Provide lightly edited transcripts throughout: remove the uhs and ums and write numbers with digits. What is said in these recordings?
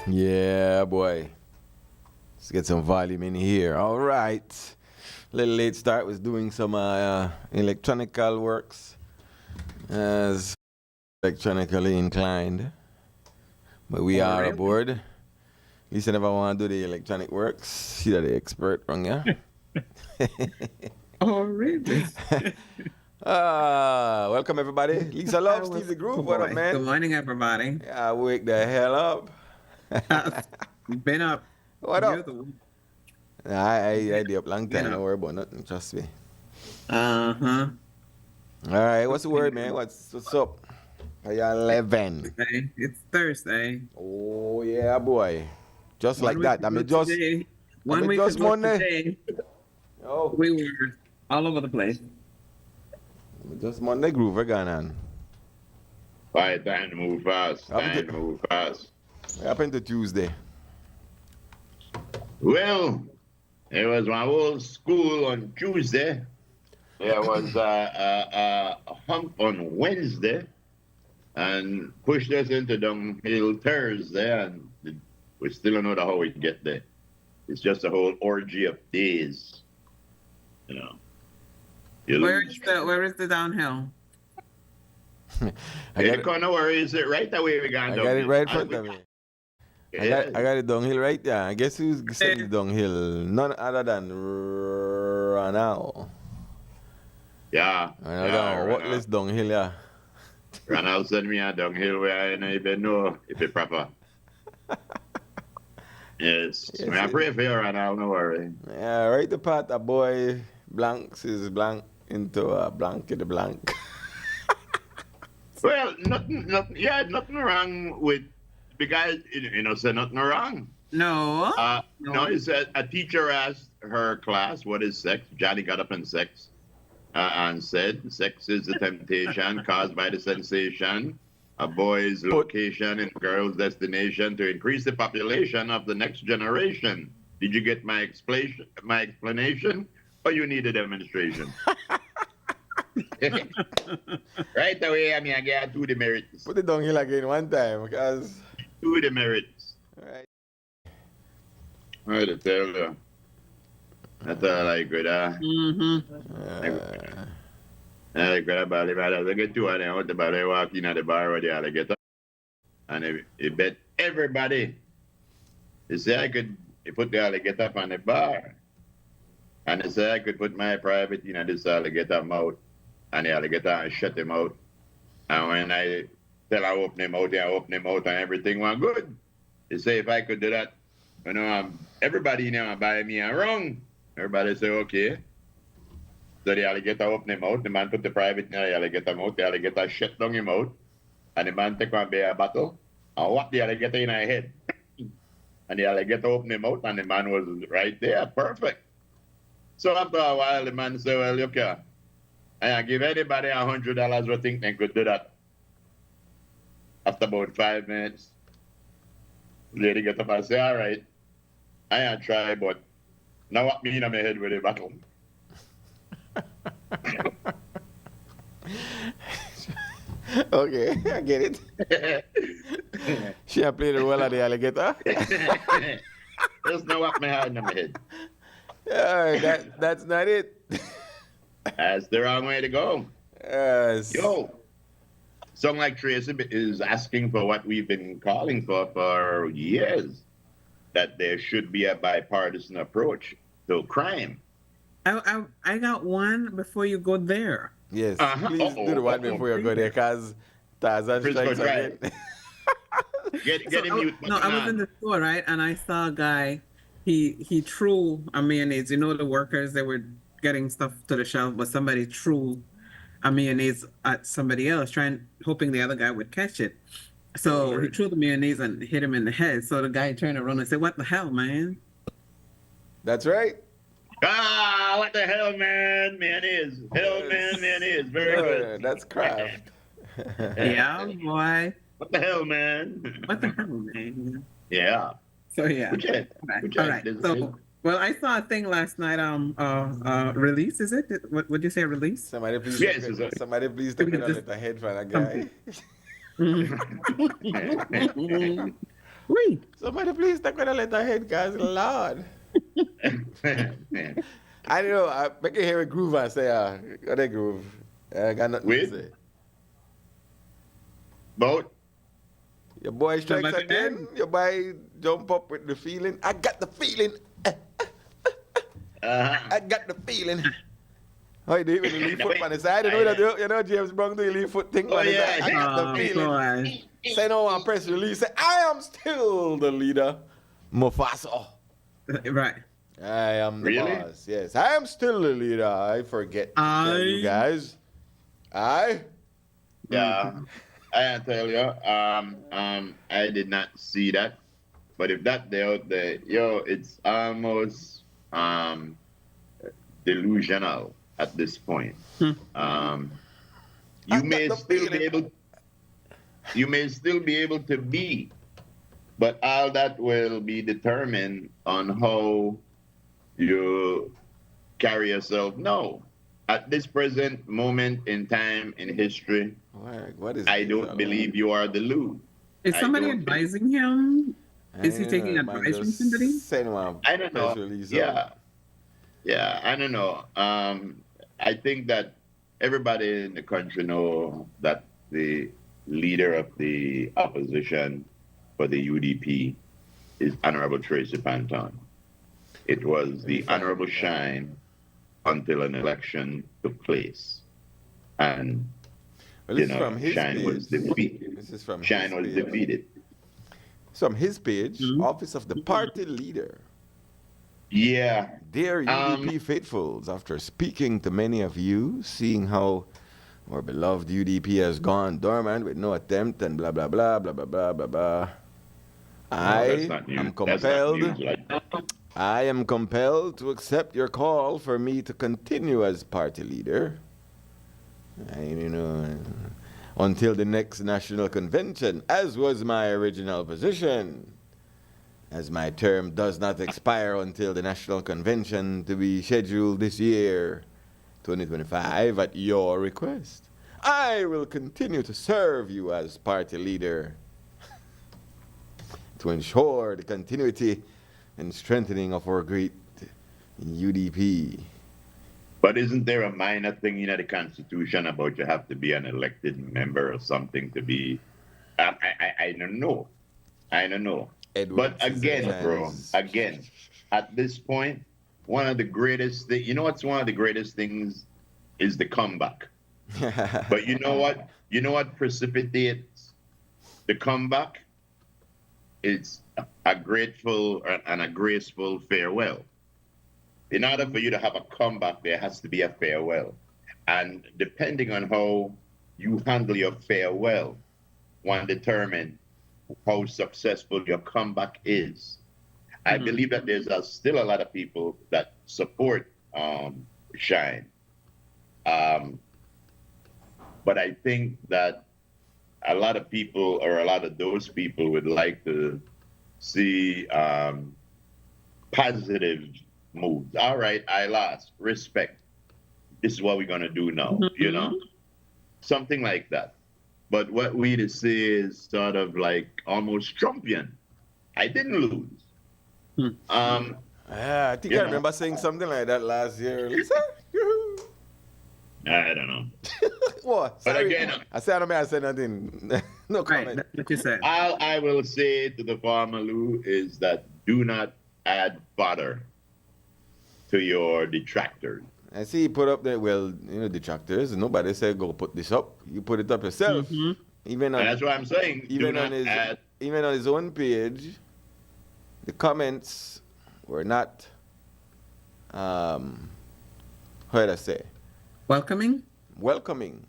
Yeah, boy. Let's get some volume in here. All right. Little late start was doing some electronical works as electronically inclined. But we Oh, are really? aboard. At least I never want to do the electronic works. See that the expert wrong, yeah? Oh, really? Welcome everybody. Lisa Love, Steve the Groove. What up, Boy. Good man? morning, everybody. Yeah, wake the hell up. You've been up. What You're up? the one. Nah, I Been, did up long been time. Don't up. worry about nothing. Trust me. Uh-huh. All right, what's the word, man? What's up? How y'all living? It's Thursday. Oh yeah, boy. Just One like week that. ago today. I One mean week just ago Monday. today, Oh, we were all over the place. just Monday groove again, on. Right, time to move fast. What happened Time to to, move fast. what happened to Tuesday? Well, it was my old school on Tuesday. There was a hump on Wednesday, and pushed us into downhill Thursday, and we still don't know how we get there. It's just a whole orgy of days, you know. You lose. Where is the downhill? I got it. Corner where is it? Right away we got I down. got it right in front of me. Yeah. I got it downhill right there. I guess who's sending it downhill? None other than Ranal. Yeah. Ranal, what is downhill, yeah? Ranal send me a downhill where I don't even know if it's proper. Yes. I pray for you, Ranal, no worry. Yeah, right the part a boy blanks is blank into a blank in the blank. Well, nothing wrong with because say nothing wrong. No. No, it's a teacher asked her class, "What is sex?" Johnny got up and said, "Sex is the temptation caused by the sensation, a boy's location and a girl's destination to increase the population of the next generation." Did you get my explanation, or you need a demonstration? Right away, I get two demerits. Put it downhill again one time because. Two demerits. Right. I to tell you. That's all I could. I could about it. I get two of them out the bar. They walk in at the bar where they all get up. And it bet everybody. They say I could put the alligator up on the bar. And they say I could put my private in this alligator mouth. And the alligator and shut him out. And when I tell I open him out, and everything went good. They say if I could do that, everybody buy me a wrong. Everybody say okay. So the alligator open him out, the man put the private in the alligator mouth, the alligator shut down him out, and the man take one bear battle and whack the alligator in her head. And the alligator open him out, and the man was right there, perfect. So after a while, the man said, well, look here, I give anybody $100 who think they could do that. After about 5 minutes, the lady get up and say, all right, I ain't try, but now what me in my head with the battle? Okay, I get it. She a played the role of the alligator. There's no what me had in my head. Yeah, that's not it. That's the wrong way to go. Yes. Yo, song like Tracy is asking for what we've been calling for years, that there should be a bipartisan approach to crime. I got one before you go there. Yes. Please do the one before you go there, cause Tarzan Frisco strikes Drive. again. Get him mute. No, I was in the store, right? And I saw a guy, he threw a mayonnaise. You know, the workers, they were getting stuff to the shelf, but somebody threw a mayonnaise at somebody else, hoping the other guy would catch it. So he threw the mayonnaise and hit him in the head. So the guy turned around and said, "What the hell, man?" That's right. What the hell, man? Mayonnaise. Hell, man, mayonnaise. Very good. That's craft. Yeah, boy. What the hell, man? What the hell, man? Yeah. So yeah. Good check. All right. So, well, I saw a thing last night. Release, is it? What would you say? Release? Somebody please. Yes, Somebody please take it on the head for that guy. Oui. Somebody please take on a letterhead, guys. Lord. I don't know. I make you hear a groove and say, got a groove. I got nothing to With say. both. Your boy strikes Somebody again. there. Your boy jump up with the feeling. I got the feeling. I got the feeling. How you do it when you leave foot on the side? You know James Brown do the leave foot thing Oh, on the side. yeah. I got the Oh, feeling. boy. Say no one press release. Say I am still the leader. Mufasa. Right. I am the Really? boss. Yes, I am still the leader. I forget to tell you guys. Yeah, I tell you, I did not see that, but if that they out there, yo, it's almost delusional at this point. I You got may the still be feeling. able to be, but all that will be determined on how you carry yourself. No, at this present moment in time in history, What is I this don't all believe you are the Lou. Is I somebody don't think. advising him? about? Is he taking Man, advice from somebody? just send one I don't press know. release Yeah, out. yeah, I don't know. I think that everybody in the country know that the leader of the opposition for the UDP is Honorable Tracy Panton. It was Let me the find Honorable it. Shine until an election took place, and Well, this is from his Shine was page. defeated. This is from his Shine was page. defeated. From his page, Hmm? Office of the Party Leader. Yeah. Dear UDP faithfuls, after speaking to many of you, seeing how our beloved UDP has gone dormant with no attempt and blah blah blah blah blah blah blah blah. No, that's I not news. am That's not news. compelled. I am compelled to accept your call for me to continue as party leader. Until the next national convention, as was my original position. As my term does not expire until the national convention to be scheduled this year, 2025, at your request, I will continue to serve you as party leader to ensure the continuity and strengthening of our great UDP. But isn't there a minor thing in the Constitution about you have to be an elected member or something to be? I don't know. I don't know. Edward But again, bro, Scissorhands. again, at this point, one of the greatest things, you know what's one of the greatest things is the comeback. But you know what? You know what precipitates the comeback? It's a grateful and a graceful farewell. In order for you to have a comeback, there has to be a farewell. And depending on how you handle your farewell, one determine how successful your comeback is. I believe that there's still a lot of people that support Shine. But I think that a lot of people, or a lot of those people, would like to see positive moves. All right, I lost. Respect. This is what we're going to do now, something like that. But what we to see is sort of like almost Trumpian. I didn't lose. Yeah, I think I remember saying something like that last year. Lisa? I don't know. What? But Sorry. again, I said nothing. No Right. comment. That's what you said. all I will say to the farmer Lou is that do not add fodder to your detractors. I see he put up there, detractors. Nobody said go put this up. You put it up yourself. Even And on that's what I'm saying. Do even not on his add. even on his own page, the comments were not how did I say? Welcoming? Welcoming.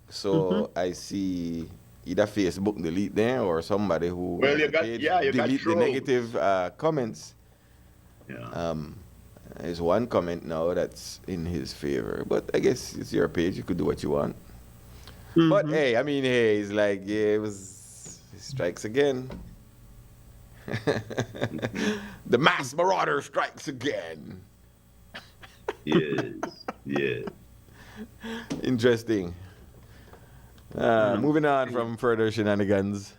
So I see either Facebook delete there or somebody who Well, has you the got- page yeah, you got delete the trolls. negative comments. Yeah. There's one comment now that's in his favor, but I guess it's your page. You could do what you want. But hey, it's like it strikes again. The mass marauder strikes again. Yes. Yes. Interesting. Moving on from further shenanigans.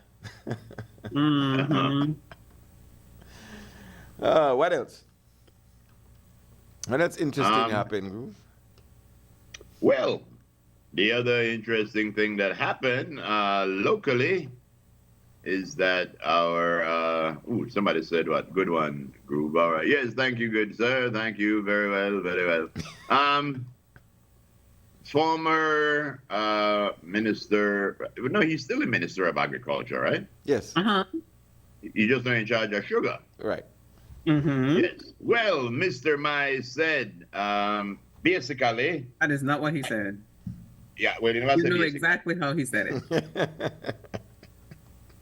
Mm-hmm. What else? What else interesting Um, happened, Groove? Well, the other interesting thing that happened locally is that our somebody said what? Good one, Groove. All right. Yes, thank you, good sir. Thank you. Very well, very well. Former minister, no, he's still a minister of agriculture, right? Yes. Uh-huh. He's just not in charge of sugar. Right. Mm-hmm. Yes. Well, Mr. Mai said, basically, That is not what he said. yeah, well, you know, You know exactly how he said it.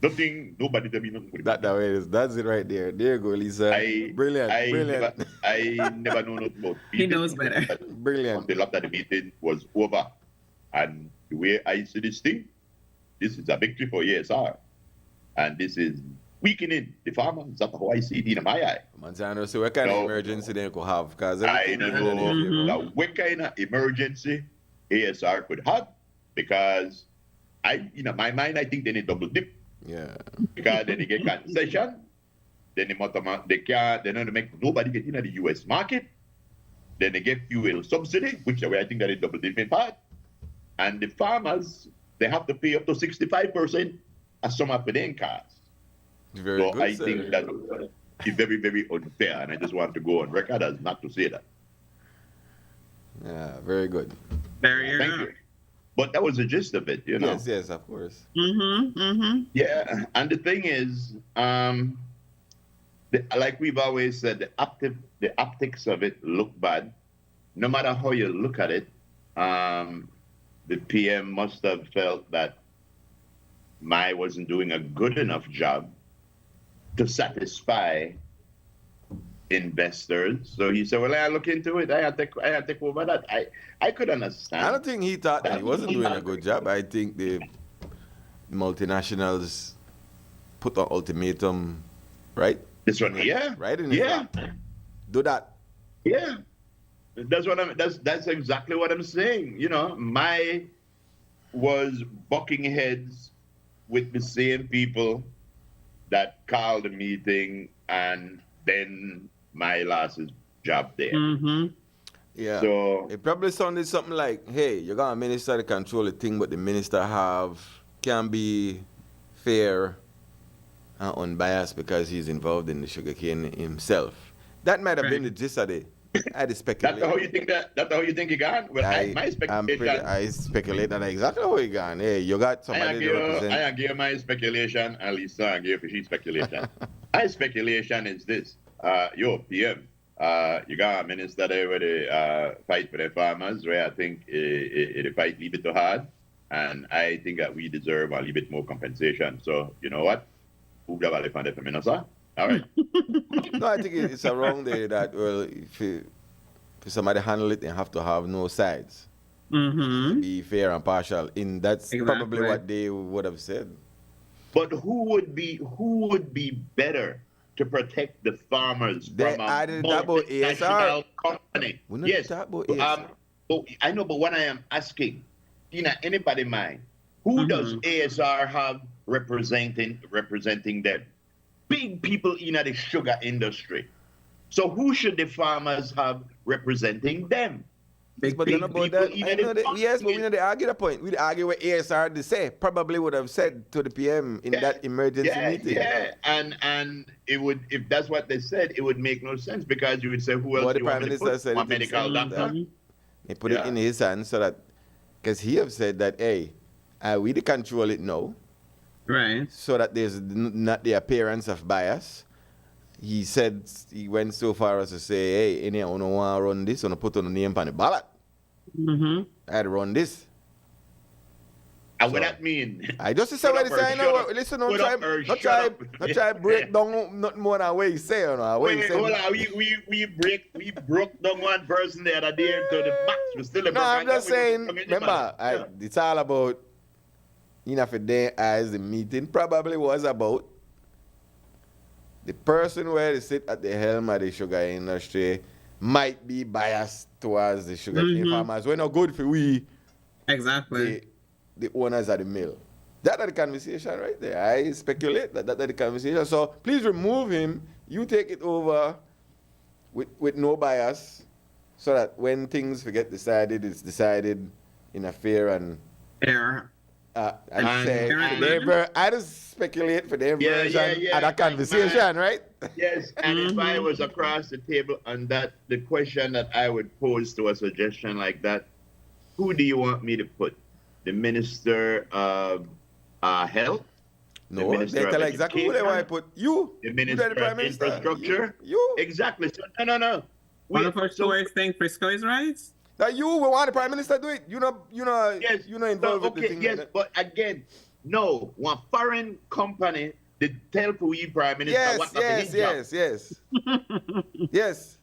nothing, nobody tell me nothing. That way it is. That's it right there. There you go, Lisa. Brilliant. Brilliant. I never know nothing about He knows better. Brilliant. Until after the meeting was over. And the way I see this thing, this is a victory for ESR. And this is weakening the farmers. That's how I see it in my eye. Montano, so what kind of emergency they could have? Because I don't know what kind of emergency ASR could have, because my mind, I think they need double dip. Yeah. Because then they get concession, then they can't, they don't make nobody get into the US market, then they get fuel subsidy, which I think that is double dipping part. And the farmers, they have to pay up to 65% as some of the costs. Very So good, I sir. think that is very, very unfair, and I just want to go on record as not to say that. Yeah, very good. There you Thank go. you. But that was the gist of it, you know. Yes, yes, of course. Mm-hmm. Mm-hmm. Yeah, and the thing is, like we've always said, the optics of it look bad. No matter how you look at it, the PM must have felt that Mai wasn't doing a good enough job to satisfy investors. So he said, "Well, I look into it. I take over that." I could understand. I don't think he thought that he wasn't doing a good job. I think the multinationals put an ultimatum, right? This one, yeah, Right in his yeah, lap. Do that. yeah. That's exactly what I'm saying. You know, Mai was bucking heads with the same people that called the meeting, and then Mai lost his job there. Mm-hmm. Yeah. So It probably sounded something like, hey, you got a minister to control the thing, but the minister can be fair and unbiased because he's involved in the sugarcane himself. That might have been the gist of it. I had speculate. that's how you think that's how you think he gone? Well, my speculation. I speculate that exactly how he gone. Hey, you got somebody to represent. I give my speculation, and Lisa I give his speculation. My speculation is this: PM, you got a minister there where they fight for the farmers, where I think the fight a little bit too hard, and I think that we deserve a little bit more compensation. So you know what? Who got a fund for minister? All right. No, I think it's around there that, well, if somebody handle it, they have to have no sides. Mm-hmm. Be fair and partial. That's probably Exactly. what they would have said. But who would be better to protect the farmers from I a didn't talk about multinational ASR. company? We're not Yes. talking about ASR. I know, but what I am asking, anybody mind, who does ASR have representing them? Big people in the sugar industry. So who should the farmers have representing them? But then about that, yes, but we know they argue the point. We argue what ASR they say. Probably would have said to the PM in that emergency meeting. Yeah, and it would, if that's what they said, it would make no sense, because you would say, who else What do the you want Prime me to Minister put? said, One medical doctor? He put it in his hands so that, because he have said that, hey, we to control it now, Right. so that there's not the appearance of bias. He said, he went so far as to say, hey, any one want to run this, want to put on the name on the ballot. Mm-hmm. I had to run this. And what that mean? I just say what he say. Listen, don't try break down not more than what he say. You know, Wait, hold on. We broke down one person the other day to the max. We still No, I'm just saying. Remember, it's all about. For their eyes, the meeting probably was about the person where they sit at the helm of the sugar industry might be biased towards the sugar cane farmers. We're not good for Exactly. the owners of the mill. That's the conversation right there. I speculate that that's the conversation. So please remove him. You take it over with no bias, so that when things get decided, it's decided in a fair and Fair. I just speculate for their Yeah, version yeah, of that like conversation, right? Yes, and if I was across the table on that, the question that I would pose to a suggestion like that, who do you want me to put? The Minister of Health? No, they tell exactly who they want to put. You. The You Minister the Prime of Minister. Infrastructure? You. Exactly. So, no. One of our stories think Frisco is right. That you will want the Prime Minister to do it. You know, Yes. you know involved So, with the thing. yes, like that. but again, no, one foreign company did tell for we Prime Minister what Yes. Yes.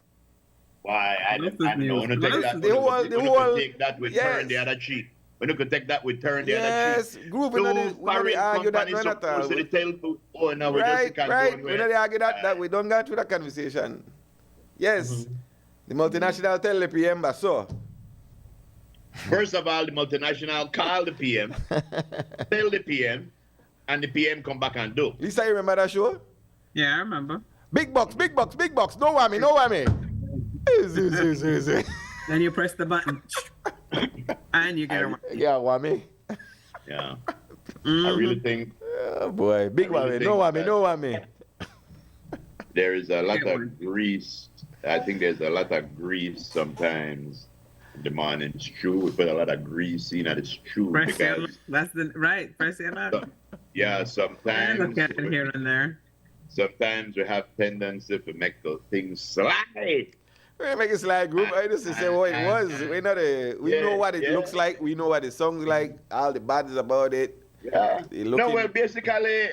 Why? I This is don't news. want to take that. The whole- Take that with yes. turn the other cheek. When you could take that with turn the other Yes, cheek. group, we not argue that none at all. To tell people, oh, no, we Right. just We not argue that we don't go through that conversation. Yes, the multinational tell the PM, but so. First of all, the multinational call the PM, tell the PM, and the PM come back and do. Lisa, you remember that show? Yeah, I remember. Big box. No whammy. Then you press the button, and you get a Yeah, whammy. Yeah. I really think Oh boy, big I really whammy, no think whammy. there is a lot Yeah, of grease. I think there's a lot of grease sometimes in the morning stew. We put a lot of grease in at the stew press your, because that's the right. Press your button. yeah, I sometimes look at it here and there. sometimes we have tendency to make those things slide. We make it slide group. I just say what it was. We know what it looks like. We know what it sounds like. All the bad is about it. Yeah. They No, looking- well, basically,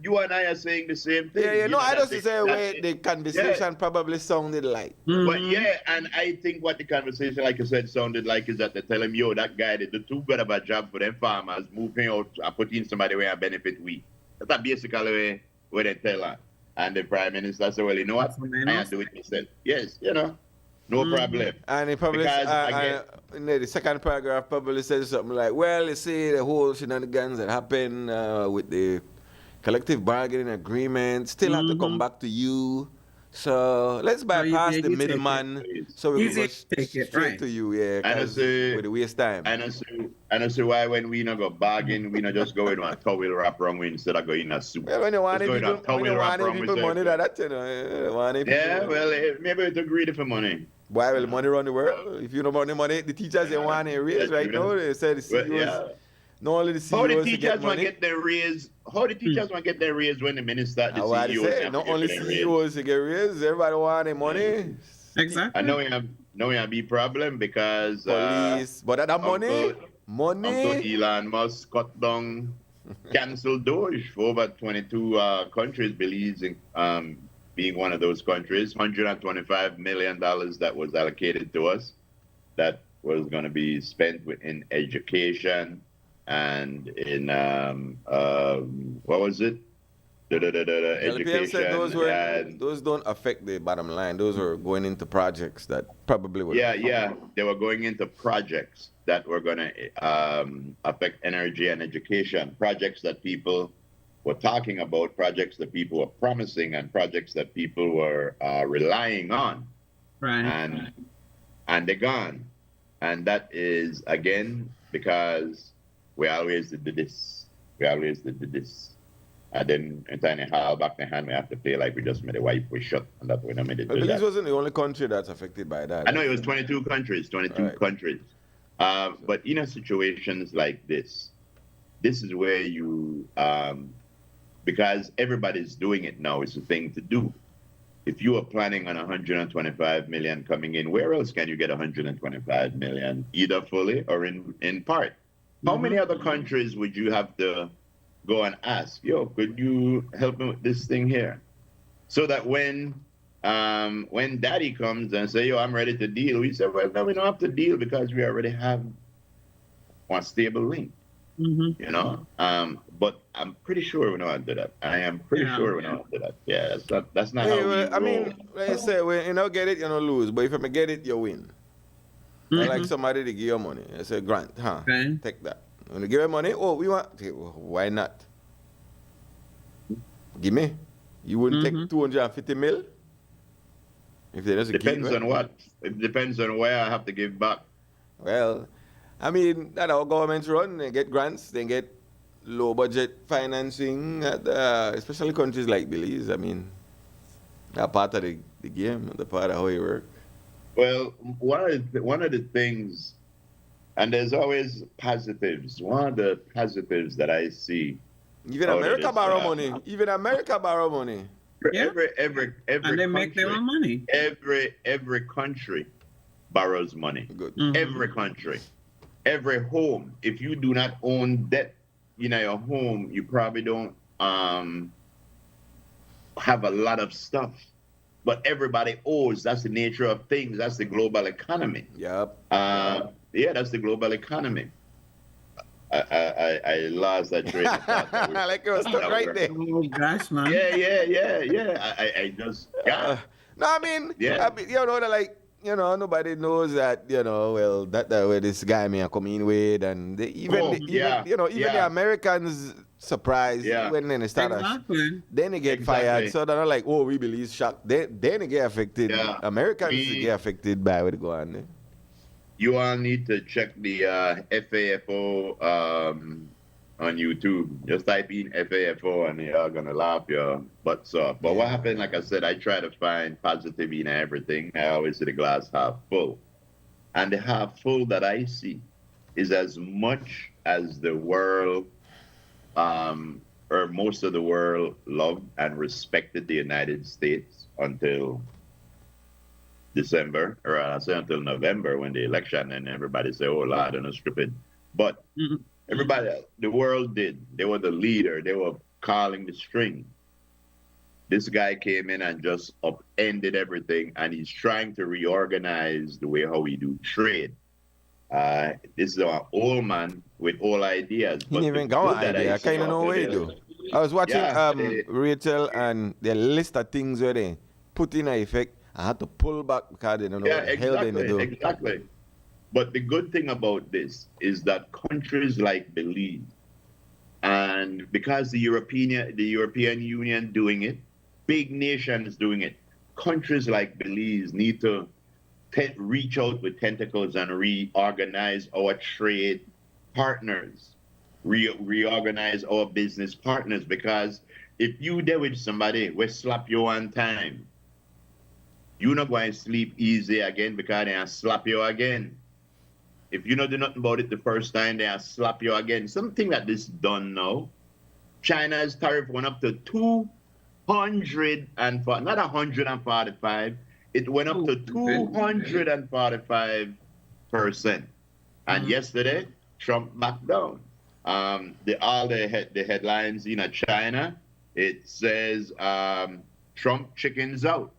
you and I are saying the same thing. Yeah. You No, know, I that's just it. say That's where it. the conversation probably sounded like. But yeah, and I think what the conversation, like you said, sounded like is that they tell him, yo, that guy did too good of a job for them farmers, moving out and putting somebody where I benefit we. That's basically what they tell her. And the Prime Minister said, well, you know what? That's what they I know. have to do it myself. Yes, no problem. And it probably, Because, again- the second paragraph probably says something like, well, you see the whole shenanigans that happened with the collective bargaining agreement still have to come back to you. So let's bypass you the take it. middleman so we Easy can to take go it, straight right. to you, yeah, And I because say- with the waste time. I don't see why when we not go bargain, we not just go in a towel wrap wrong way instead of going in a soup. Well, when you want Just it, go in a people, towel when you wrap want it, wrong people way, money sir. that you know. You want it, Yeah, people- well, maybe it's greedy for money. Why will money run the world? If you don't want the money, the teachers they want a raise right now. They said the CEOs, Well, yeah. not only the How the CEOs to teachers get want to money. get their raise? How the teachers want to get their raise when the minister, the What I CEO, say, not only CEOs to get raised, everybody want their money. Exactly. I know we have a big problem because Police, but that money, Uncle Elon Musk cut down, canceled Doge for over 22 countries, Belize being one of those countries. $125 million that was allocated to us, that was going to be spent in education and in what was it? LPM said Education and those don't affect the bottom line. Those are going into projects that probably would. yeah, they were going into projects that were going to affect energy and education, projects that people were talking about, projects that people were promising, and projects that people were relying on, Right. and they're gone. And that is again because we always did this, and then in tiny haul back the hand we have to play like we just made a wipe we shut, and that we not made it. But do Belize that. wasn't the only country that's affected by that. I know it was 22 countries, Right. countries. But in a situations like this is where you, because everybody's doing it now, it's a thing to do. If you are planning on 125 million coming in, where else can you get 125 million, either fully or in part? How many other countries would you have to go and ask, yo, could you help me with this thing here? So that when daddy comes and say, yo, I'm ready to deal, we say, well, no, we don't have to deal because we already have one stable link, you know? But I'm pretty sure we know how to do that. I am pretty sure we know how to do that. Yeah, that's not how we roll. I mean, like I say, when you don't get it, you don't lose. But if you get it, you win. Like somebody to give you money. It's a grant, huh? Okay. Take that. When you give them money, oh, we want. Okay, well, why not? Give me. You wouldn't take 250 mil? If they just Depends keep, on what. It depends on where I have to give back. well, I mean, that our governments run. They get grants, they get low budget financing, especially countries like Belize. I mean, that part of the game, the part of how it works. Well, one of the things, and there's always positives. One of the positives that I see. Even out of America this, borrow money. Even America borrow money. Yeah. Every And they make their country, own money. every country borrows money. Good. Every country, every home. If you do not own debt, your home, you probably don't have a lot of stuff. But everybody owes. That's the nature of things. That's the global economy. Yep. Yeah, that's the global economy. I lost that train of thought. Like it was stuck right there. Oh gosh, man. Yeah. I just got. No, I mean, Yeah. nobody knows that, well, that way this guy may come in with, and the Americans surprised when they start, Exactly. then they get fired. So they're not like, oh, we believe shocked. Then they get affected. Yeah. Americans get affected by what go on there. You all need to check the FAFO on YouTube. Just type in FAFO and you're going to laugh your butts off. But what happened, like I said, I try to find positive in everything. I always see the glass half full. And the half full that I see is as much as the world, or most of the world, loved and respected the United States until December, or I say until November when the election, and everybody say, oh, Lord, and it's stupid. But everybody, the world did. They were the leader. They were calling the string. This guy came in and just upended everything, and he's trying to reorganize the way how we do trade. This is an old man with old ideas. He didn't even got an idea. I kind of know what he do. I was watching Rachel, and the list of things where they put in effect. I had to pull back because they don't know what the hell they do. Exactly. But the good thing about this is that countries like Belize, and because the European Union doing it, big nations doing it, countries like Belize need to reach out with tentacles and reorganize our trade partners, reorganize our business partners. Because if you there with somebody, we slap you one time, you're not going to sleep easy again because they'll slap you again. If you don't do nothing about it the first time, they'll slap you again. Something that this done now. China's tariff went up to 200 and not 145. It went up to 245%. And yesterday, Trump backed down. The headlines in China, it says Trump chickens out.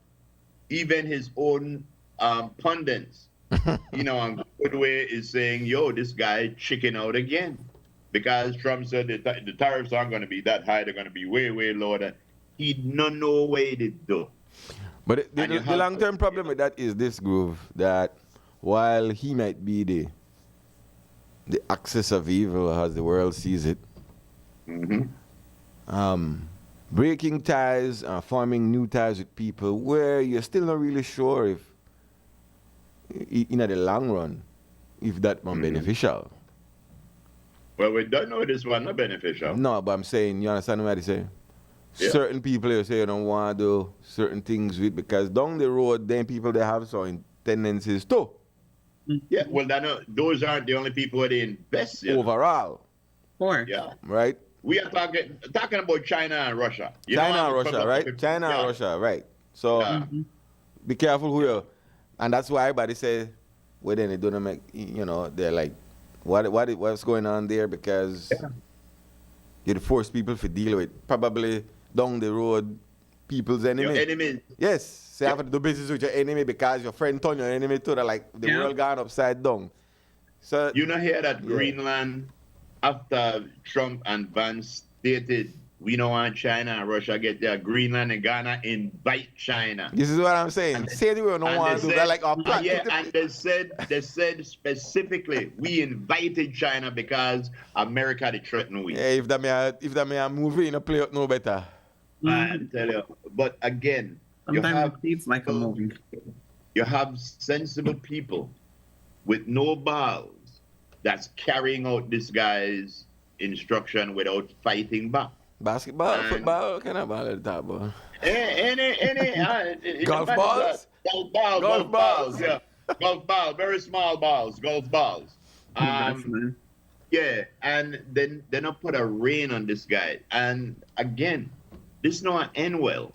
Even his own pundits, on good way is saying, yo, this guy chicken out again. Because Trump said the tariffs aren't going to be that high. They're going to be way, way lower. Than he no way to do. But the long-term problem with that is this, Groove, that while he might be the axis of evil as the world sees it, breaking ties, forming new ties with people where you're still not really sure if, in the long run, if that one beneficial. Well, we don't know this one not beneficial. No, but I'm saying, you understand what I say? Yeah. Certain people you say you don't want to do certain things with, because down the road, then people they have some tendencies too. Yeah, well, those aren't the only people where they invest in. Overall. Yeah. Right? We are talking about China and Russia. China and Russia, right? China and Russia, right. So be careful who you, and that's why everybody say, well, then they don't make, they're like, what's going on there? Because you force people to deal with probably down the road people's enemy. Your enemies. Yes. So you have to do business with your enemy because your friend turned your enemy too. They're like the world gone upside down. So you know here that Greenland, after Trump and Vance stated we don't want China and Russia get there. Greenland and Ghana invite China. This is what I'm saying. And Say the way we don't and want they to do said, that like our plan. yeah, and they said specifically, we invited China because America they threaten we. Yeah, if that may a movie in a play out no better. I tell you. But again, you Sometimes have it feels like a movie. you have sensible people with no balls that's carrying out this guy's instruction without fighting back. Basketball, And- football, what kind of ball is that, boy? Golf balls? Golf balls, yeah. Golf ball, very small balls, golf balls. Man. Yeah, and then I put a rein on this guy. And again, this not end well.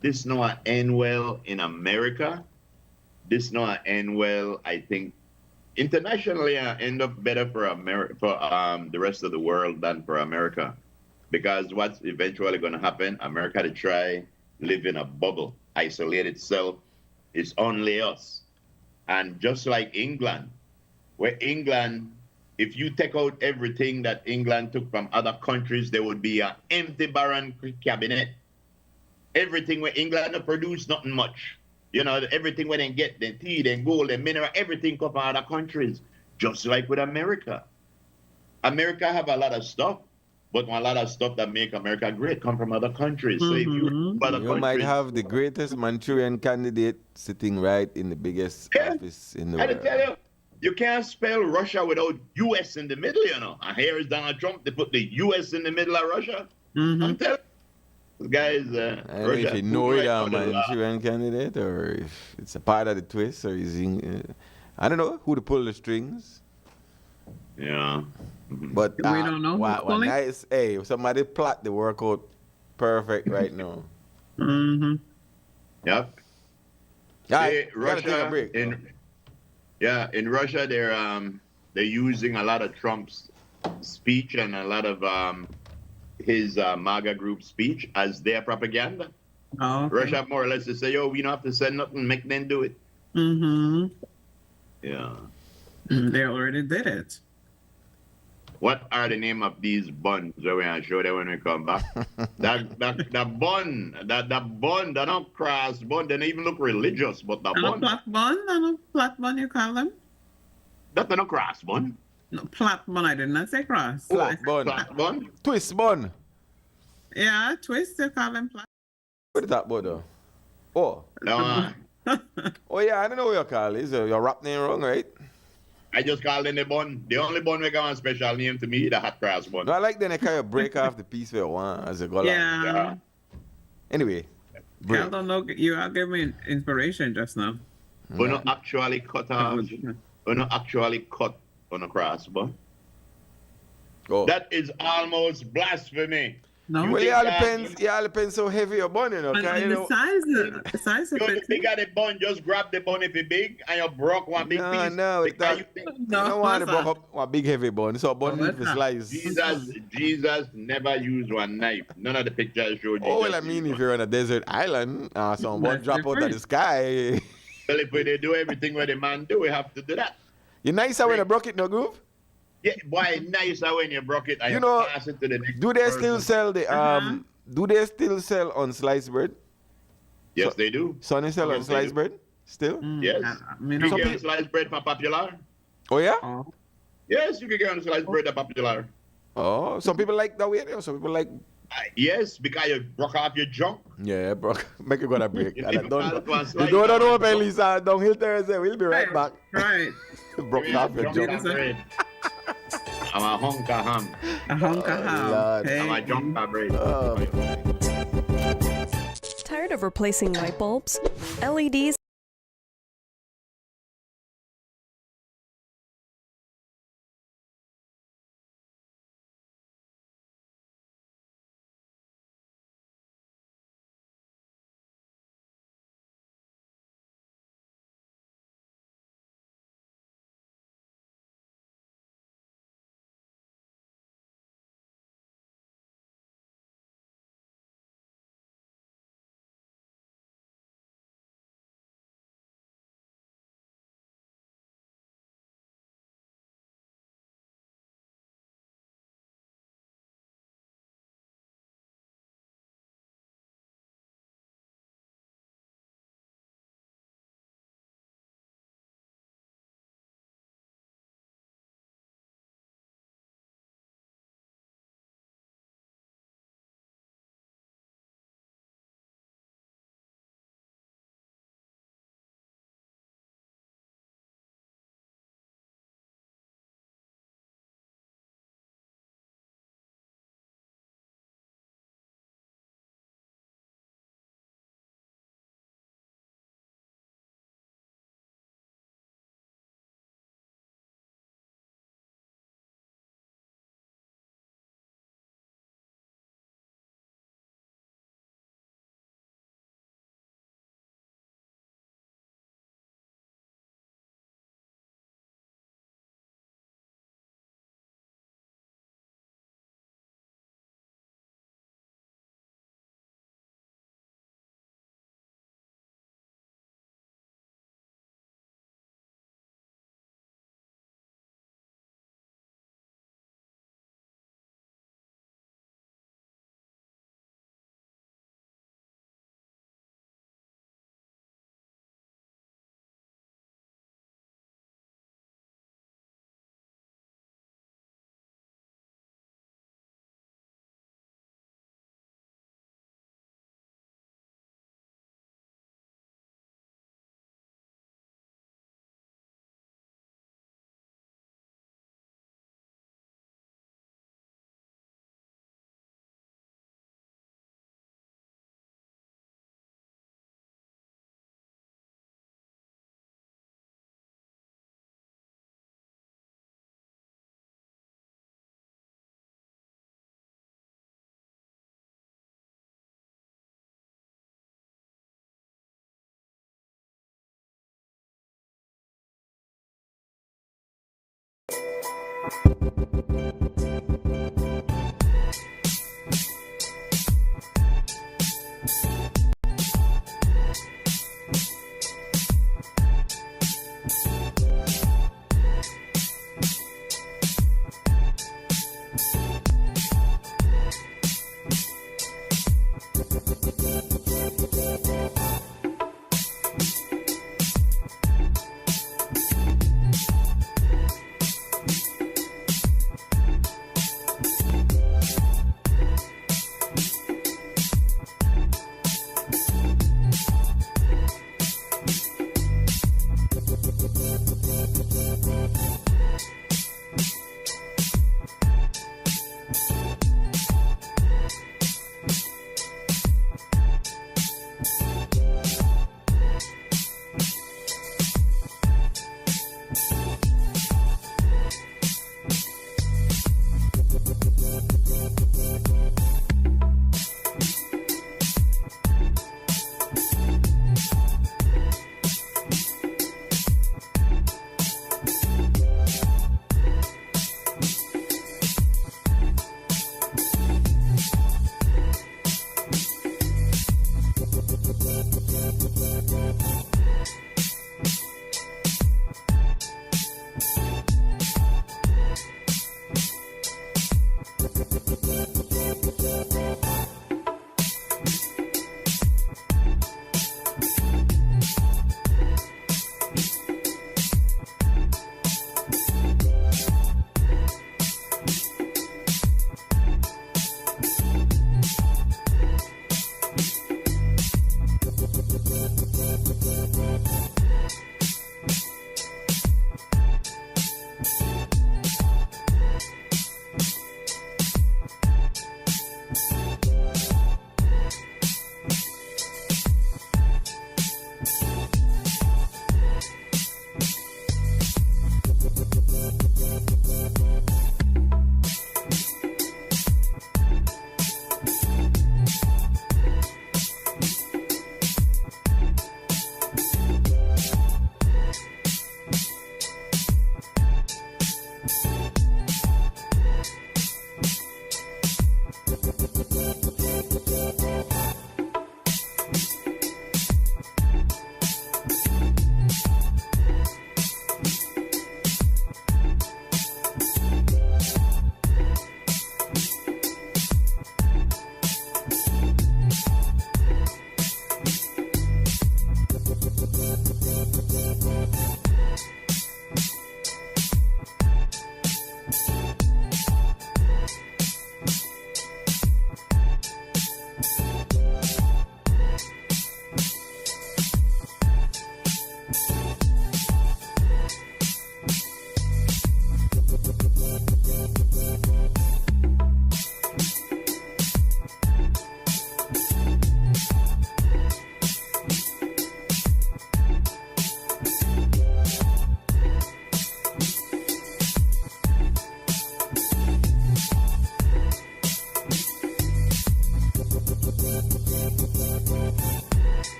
This not end well in America. This not end well, I think, internationally. End up better for America, for the rest of the world than for America, because what's eventually going to happen? America to try live in a bubble, isolate itself. It's only us, and just like England, where England, if you take out everything that England took from other countries, there would be an empty barren cabinet. Everything where England produce nothing much. You know, everything where they get, the tea, the gold, the mineral, everything come from other countries. Just like with America. America have a lot of stuff, but a lot of stuff that make America great come from other countries. So if you You might have the greatest Manchurian candidate sitting right in the biggest office in the I world. tell you, you can't spell Russia without U.S. in the middle, you know. And here is Donald Trump, they put the U.S. in the middle of Russia. I'm telling you, guys, I don't know if you know it, Manchurian candidate, or if it's a part of the twist, or is I don't know who to pull the strings. Yeah. But We don't know who's what pulling? nice, hey, somebody plot the workout perfect right now. Yep. Alright, we gotta Russia, take a break. in Russia, they're using a lot of Trump's speech and a lot of his MAGA group speech as their propaganda. Oh, okay. Russia more or less to say, yo, we don't have to send nothing, make them do it. Yeah. They already did it. What are the name of these buns that we're gonna show them when we come back? that bun, that bun, that don't cross bun, they don't even look religious, but the And a bun, flat bun, you call them? that's not a cross bun. No, flat bun, I did not say cross. Flat I said bun. Flat bun. Twist bun. Yeah, twist, you call them flat. What is that, brother? Oh. No, Oh, yeah, I don't know what you call it. Your rap name wrong, right? I just called in the bun. The only bun we got a special name to me, the hot cross bun. No, I like then I kind of break off the piece where one as a go along. Yeah. Yeah. Anyway, I break. don't know. You are giving me inspiration just now. We not actually cut off. We not actually cut on a cross bun. Go. That is almost blasphemy. No. Well, think it all that- depends. It all depends how heavy your bun, you know. And, 'cause, and you the know size of You it. big the bun, just grab the bun if it's big, and you broke one big piece. no, it Because don't. you think- you don't want to broke up a big heavy bun. So a bun Oh, need to that's slice. Jesus never used one knife. None of the pictures show Jesus. Oh, well, I mean, used if one. you're on a desert island, some bun That's drop out of different. the sky. Well, if we do everything what the man do, we have to do that. You nicer when I broke it, no groove? Yeah, boy, nicer when you broke it and You you know, pass it to the next Do they person. still sell the Do they still sell unsliced bread? Yes, they do. Sonny sell Yes, they unsliced do. bread still? Yes. I mean, You Some can people- get sliced bread for Popular. Oh yeah? oh, Yes, you can get on sliced bread at Popular. Oh, some people like that way. Some people like Yes, because you broke off your junk. yeah, bro. Make it go to break. You And I even don't call it one the slice door don't of open, junk. Lisa. Downhill Thursday. We'll be right back. right. Broke off your Junk junk. and bread. I'm a hunk of ham. A hunk of ham. Lord. Hey. I'm a junk of bread. Tired of replacing light bulbs, LEDs,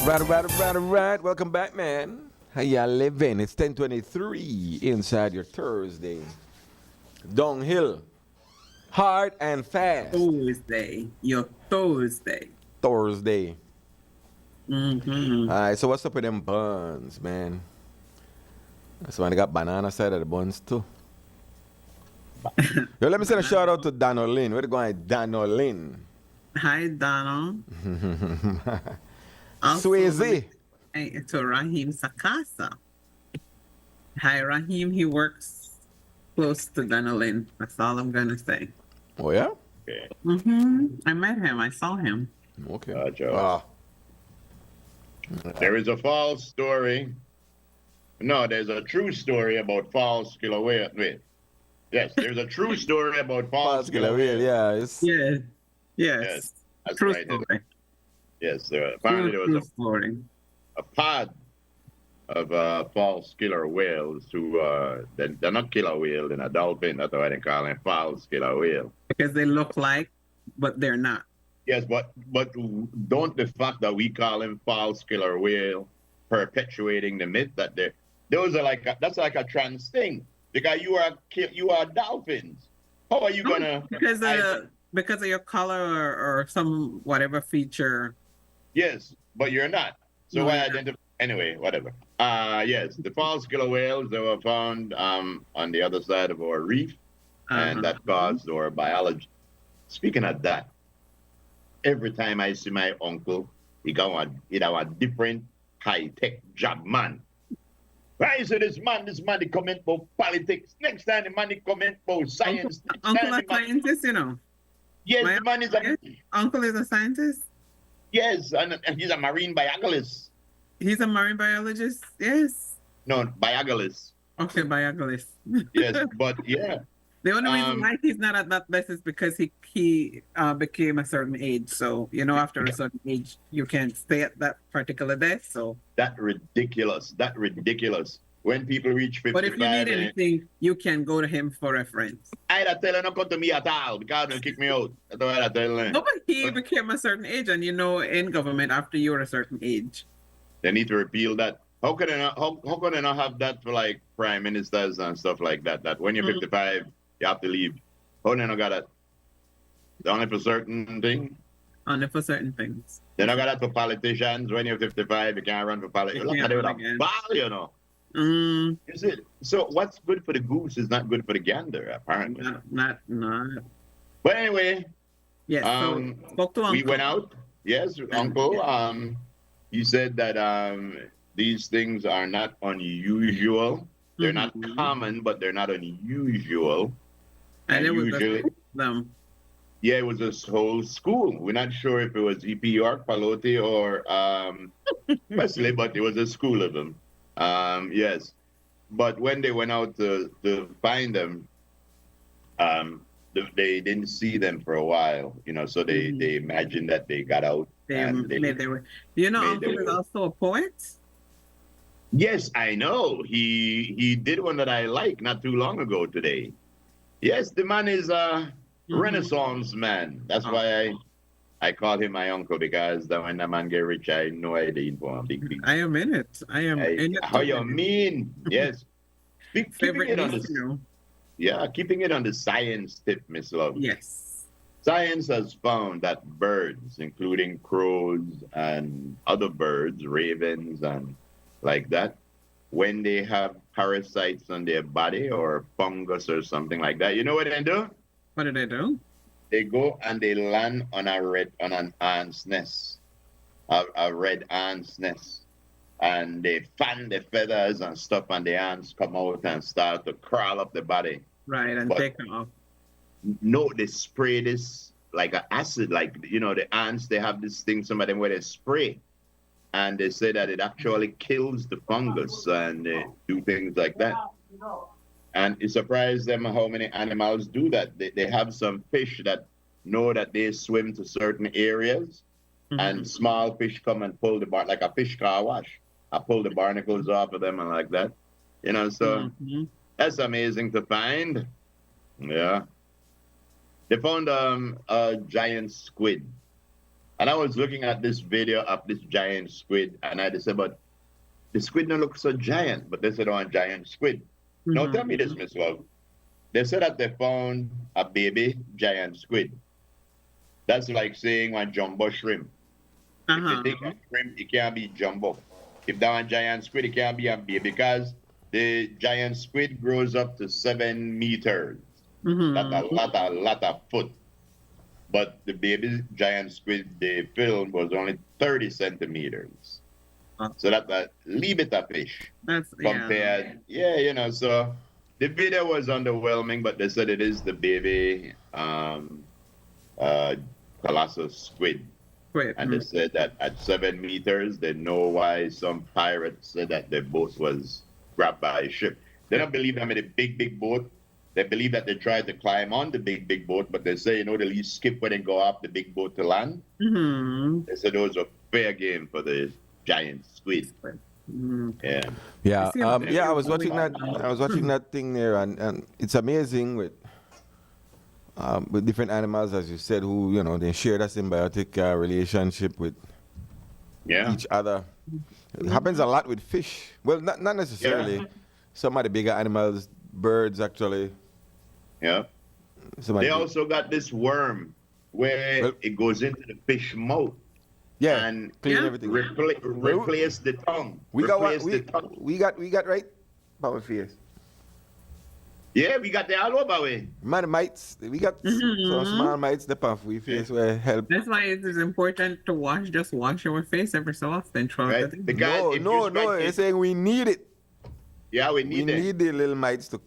Right. Welcome back, man. How y'all living? It's 10:23 inside your Thursday. Downhill. Hard and fast. Thursday. Your Thursday. Thursday. Mm-hmm. All right, so what's up with them buns, man? Somebody got banana side of the buns, too. Yo, let me send a shout out to Danolin. Where you going, Danolin? Hi, Donald. Also, Swayze. to Raheem Sakasa. Hi, Raheem. He works close to Donalyn. That's all I'm going to say. Oh, yeah? Okay. I met him. I saw him. Okay. Joe. There is a false story. No, there's a true story about false killer whale. Wait. Yes, there's a true story about false killer whale. Yeah, it's... Yes. Yes, that's True right. story. Yes, apparently there was story. a pod of false killer whales who, they're not killer whale, they're a dolphin. That's why they call them false killer whale. Because they look like, but they're not. Yes, but don't the fact that we call them false killer whale perpetuating the myth that that's like a trans thing, because you are dolphins. How are you gonna? Because of your color or some whatever feature. Yes, but you're not. So No, why yeah. identify? Anyway, whatever. Yes, the false killer whales that were found on the other side of our reef, and that caused our biology. Speaking of that, every time I see my uncle, he have a different high-tech job, man. Right, so this man, they comment about politics. Next time the man, they comment about science. Uncle a scientist, you know. Yes, My the man is uncle is a scientist. Yes, and he's a marine biologist. He's a marine biologist. Yes. No, biologist. Okay, biologist. Yes, but yeah. The only reason why he's not at that list is because he became a certain age. So, after a certain age, you can't stay at that particular desk. So That ridiculous. When people reach 55. But if you need anything, you can go to him for reference. I don't tell him not come to me at all because they'll kick me out. That's what I tell them. No, but he became a certain age, and in government, after you're a certain age. They need to repeal that. How can they not have that for like prime ministers and stuff like that? That when you're 55, you have to leave. How they not got that? It's only for certain things. Only for certain things. They not got that for politicians. When you're 55, you can't run for politics. Look at it with a ball, you know. Is it? So what's good for the goose is not good for the gander, apparently. Not. But anyway, yes. So spoke to Uncle. we went out. Yes, Uncle. He said that these things are not unusual. They're not common, but they're not unusual. And it was usually, them. yeah, it was this whole school. We're not sure if it was EP York, Palote, or Wesley, but it was a school of them. Yes, but when they went out to find them, they didn't see them for a while, so they imagined that they got out. They were. Uncle is also a poet. Yes, I know. He did one that I like not too long ago today. Yes, the man is a Renaissance man. That's why I call him my uncle, because when the man get rich, I know I did for him. Big. I am in it. In it. How you mean? Yes. Keeping it on the science tip, Miss Love. Yes. Science has found that birds, including crows and other birds, ravens and like that, when they have parasites on their body or fungus or something like that, you know what they do? What do they do? They go and they land on an ant's nest, a red ant's nest, and they fan the feathers and stuff, and the ants come out and start to crawl up the body. Right, and take them off. No, they spray this like an acid, like the ants. They have this thing, some of them where they spray, and they say that it actually kills the fungus, and they do things like that. And it surprised them how many animals do that. They have some fish that know that they swim to certain areas, and small fish come and pull like a fish car wash. I pull the barnacles off of them and like that. So that's amazing to find. Yeah. They found a giant squid And I was looking at this video of this giant squid, and I just said, but the squid don't look so giant, but they said, oh, a giant squid. Now tell me this, Miss Love. They said that they found a baby giant squid. That's like saying one jumbo shrimp. If you think of shrimp, it can't be jumbo. If that one giant squid, it can't be a baby because the giant squid grows up to 7 meters. That's a lot of foot. But the baby giant squid they filmed was only 30 centimeters. So that's a little bit of fish. That's compared. Yeah, you know, so the video was underwhelming, but they said it is the baby colossal squid. And they said that at 7 meters, they know why some pirates said that their boat was grabbed by a ship. They don't believe them in a big boat. They believe that they tried to climb on the big boat, but they say, you know, they least skip when they go off the big boat to land. They said those were fair game for the giant squid. Yeah. I was watching that. I was watching that thing there, and it's amazing with different animals, as you said, who you know they share that symbiotic relationship with each other. It happens a lot with fish. Well, not necessarily. Yeah. Some of the bigger animals, birds actually. Yeah. They also got this worm where it goes into the fish mouth. Yeah, and clean everything. Replace the tongue. We got right power face. Yeah, we got the all over way. Man, mites. We got some small mites the puff we face where help. That's why it is important to wash our face every so often. Right? Because no, you're saying we need it. Yeah, we need it. We need the little mites to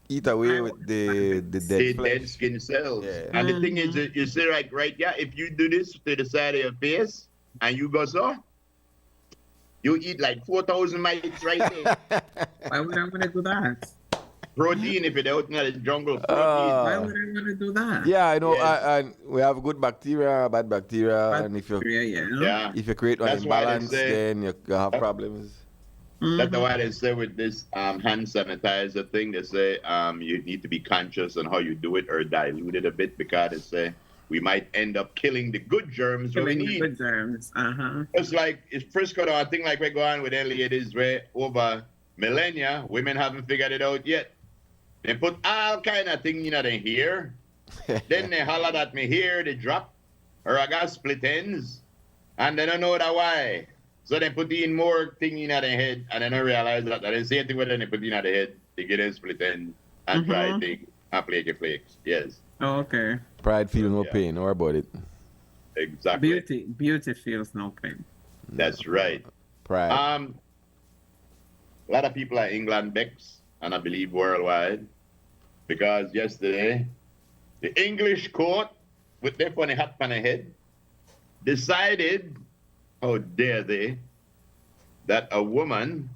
eat away with the dead skin cells. Yeah. And the thing is, you see, right, yeah, if you do this to the side of your face and you go so, you eat like 4,000 mites right there. Why would I want to do that? Protein, if you're out in the jungle, protein. Why would I want to do that? Yeah, I know. And we have good bacteria, bad bacteria, and if you create an imbalance, then you have problems. That's why they say with this hand sanitizer thing, they say you need to be conscious on how you do it or dilute it a bit because they say we might end up killing the good germs we need. Good germs. It's like it's Frisco, though. I think like we're going with Elliot is where over millennia women haven't figured it out yet. They put all kind of thing in their hair. Then they holler at me here, they drop, or I got split ends, and they don't know that why. So they put in more thing in their head, and then I realize that the same thing when they put in their head, they get a split end and try thing and flakes. Yes. Oh, okay. Pride feel no pain, or about it. Exactly. Beauty feels no pain. That's right. Pride. A lot of people are England Becks, and I believe worldwide, because yesterday the English court, with their funny hat on their head, decided, how dare they, that a woman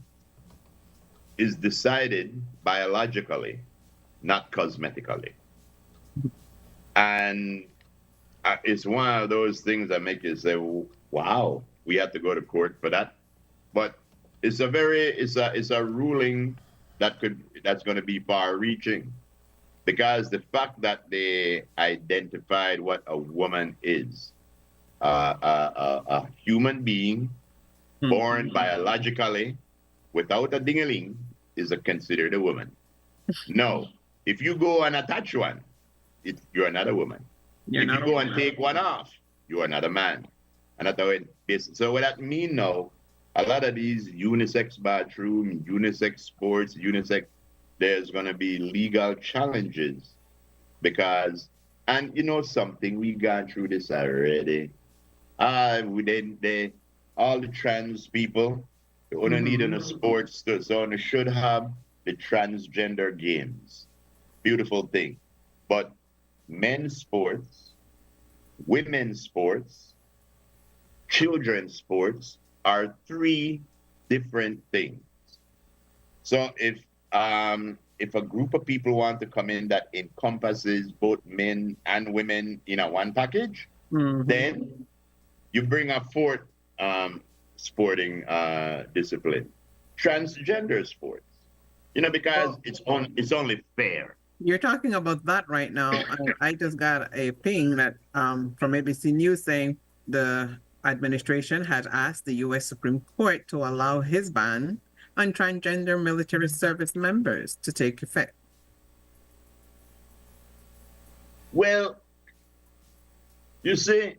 is decided biologically, not cosmetically. And it's one of those things that make you say, wow, we have to go to court for that. But it's a ruling that's going to be far-reaching, because the fact that they identified what a woman is, a human being born biologically without a ding-a-ling is considered a woman. No, if you go and attach one, you're not a woman. If you go and take one off, you are not a man. And that's how it is. So what that means now, a lot of these unisex bathroom, unisex sports, there's going to be legal challenges because, and you know something, we've gone through this already. All the trans people, they only need in a sports, so they should have the transgender games. Beautiful thing. But men's sports, women's sports, children's sports are 3 different things. So if a group of people want to come in that encompasses both men and women in a one package, then you bring a 4th sporting discipline, transgender sports. You know, because it's only fair. You're talking about that right now. I just got a ping that from ABC News saying the administration had asked the U.S. Supreme Court to allow his ban on transgender military service members to take effect. Well, you see,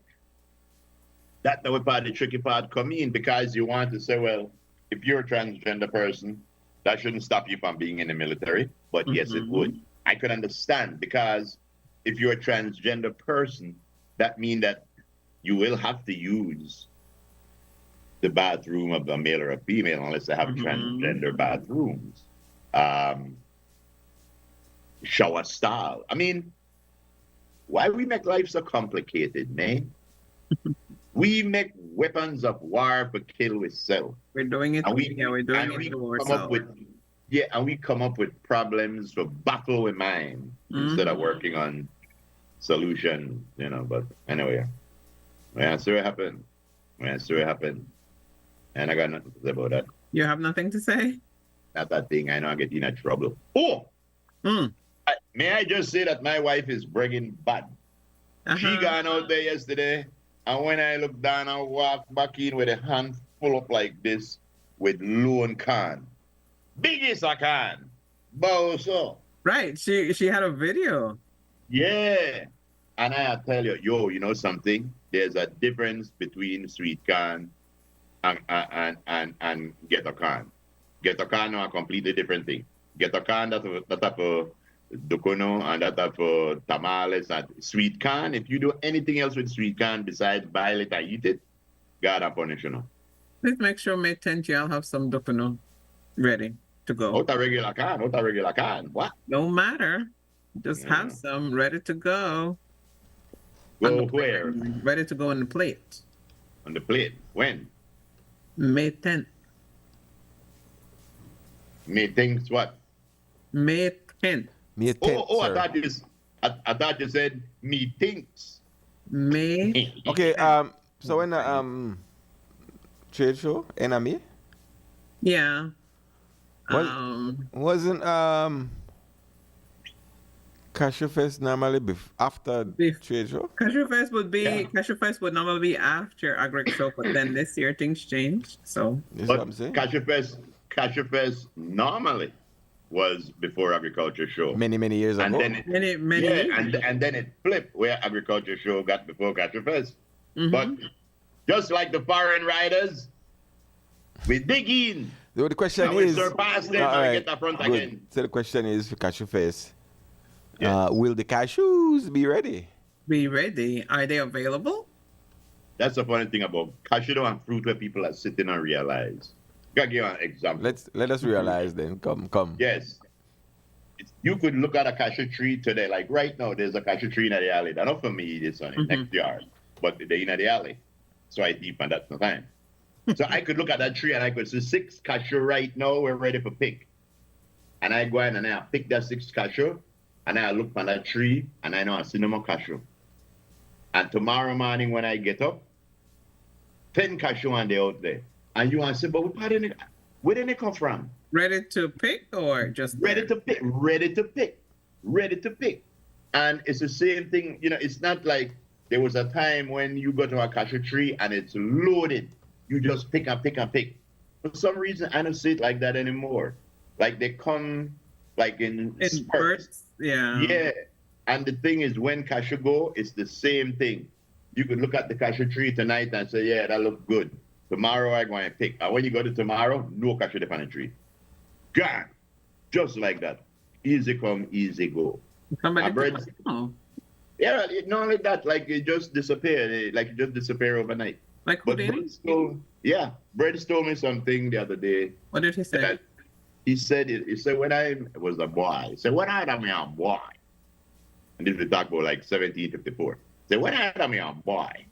that's the part the tricky part come in, because you want to say, well, if you're a transgender person, that shouldn't stop you from being in the military. But yes, it would. I could understand, because if you're a transgender person, that means that you will have to use the bathroom of a male or a female, unless they have transgender bathrooms. Shower style. I mean, why we make life so complicated, man? We make weapons of war for kill ourselves. We're doing it. We're doing it to ourselves. And we come up with problems for battle with mind instead of working on solution, you know. But anyway, I see what happened. And I got nothing to say about that. You have nothing to say? Not that thing. I know I get in trouble. Oh! May I just say that my wife is bringing bad. She gone out there yesterday, and when I look down, I walk back in with a hand full up like this with lone can. Biggest I can. Boso. Right. She had a video. Yeah. And I tell you, you know something? There's a difference between sweet can and ghetto can. Ghetto can are a completely different thing. Ghetto can, that's for dukono, and that's for tamales. And sweet can, if you do anything else with sweet can besides boil it and eat it, God will punish you. Please make sure May 10th y'all have some dukono ready to go. Out a regular can. What? No matter. Just have some ready to go. Go where? Ready to go on the plate. On the plate. When? May 10th. May things what? May 10th. May 10th, sir. I thought you said me thinks. May. Okay, so when trade show, NME? Yeah. Wasn't Cashew Fest normally after trade show? Cashew Fest would normally be after Agric Show, but then this year things changed. So that's what I'm saying. Cashew Fest normally was before Agriculture Show. Many years ago. many and then it flipped where Agriculture Show got before Cashew Fest. But just like the foreign riders, we dig in. The question we is, surpass them and get the front again. So the question is for Cashew Fest, will the cashews be ready? Be ready. Are they available? That's the funny thing about cashew and fruit where people are sitting and realize. I'll give you an example. Let us realize then. Come. Yes. You could look at a cashew tree today. Like right now, there's a cashew tree in the alley. That's not for me, this one, in next yard. But they're in the alley. So I deep and that's the time. So I could look at that tree and I could see 6 cashew right now. We're ready for pick. And I go in and I pick that 6 cashew. And I look on that tree and I know I see no more cashew. And tomorrow morning when I get up, 10 cashew and they out there. And you want to say, but where did they come from? Ready to pick or just ready to pick? Ready to pick. And it's the same thing, you know, it's not like there was a time when you go to a cashew tree and it's loaded. You just pick and pick and pick. For some reason, I don't see it like that anymore. Like they come like in spurts. Yeah. Yeah. And the thing is, when cashew go, it's the same thing. You could look at the cashew tree tonight and say, yeah, that looks good. Tomorrow I'm going to pick. And when you go to tomorrow, no cashew on the tree. Gone. Just like that. Easy come, easy go. Yeah, not only that, like it just disappeared. Like it just disappeared overnight. Like who did? Brett told me something the other day. What did he say? He said when I was a boy. He said, when I am a boy. And this we talk about like 1754. He said, when I am a boy.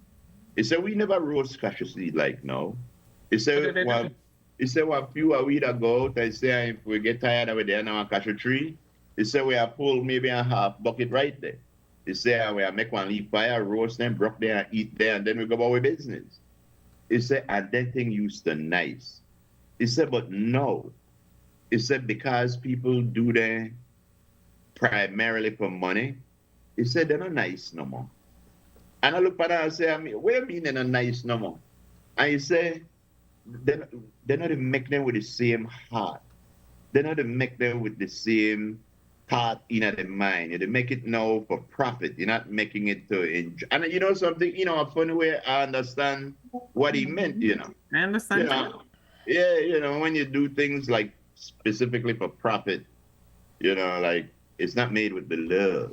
He said, we never roast cashew seed like now. He said, a few weeks ago, they say if we get tired of it there now a cashew tree, he said we have pulled maybe a half bucket right there. He said we have make one leaf fire, roast them, broke there and eat there, and then we go about our business. He said, and that thing used to nice. He said, but no. He said, because people do that primarily for money, he said, they're not nice no more. And I look at her and say, what do you mean they're not nice no more? And you say, they're not even making them with the same heart. They're not even making them with the same thought in their mind. They make it now for profit. You're not making it to enjoy. And you know something, a funny way I understand what he meant, I understand. Yeah, when you do things like specifically for profit, like it's not made with the love.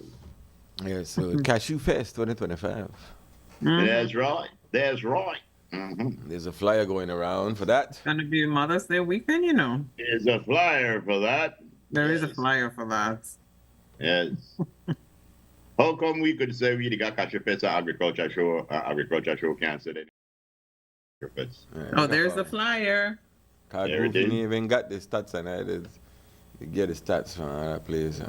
Yeah, so Cashew Fest 2025. That's right. There's a flyer going around for that. It's gonna be Mother's Day weekend, There's a flyer for that. There is a flyer for that. Yes. How come we could say we got Cashew Fest agriculture show canceled? Oh, there's the flyer. There it is. Even got the stats and I did get the stats from other place.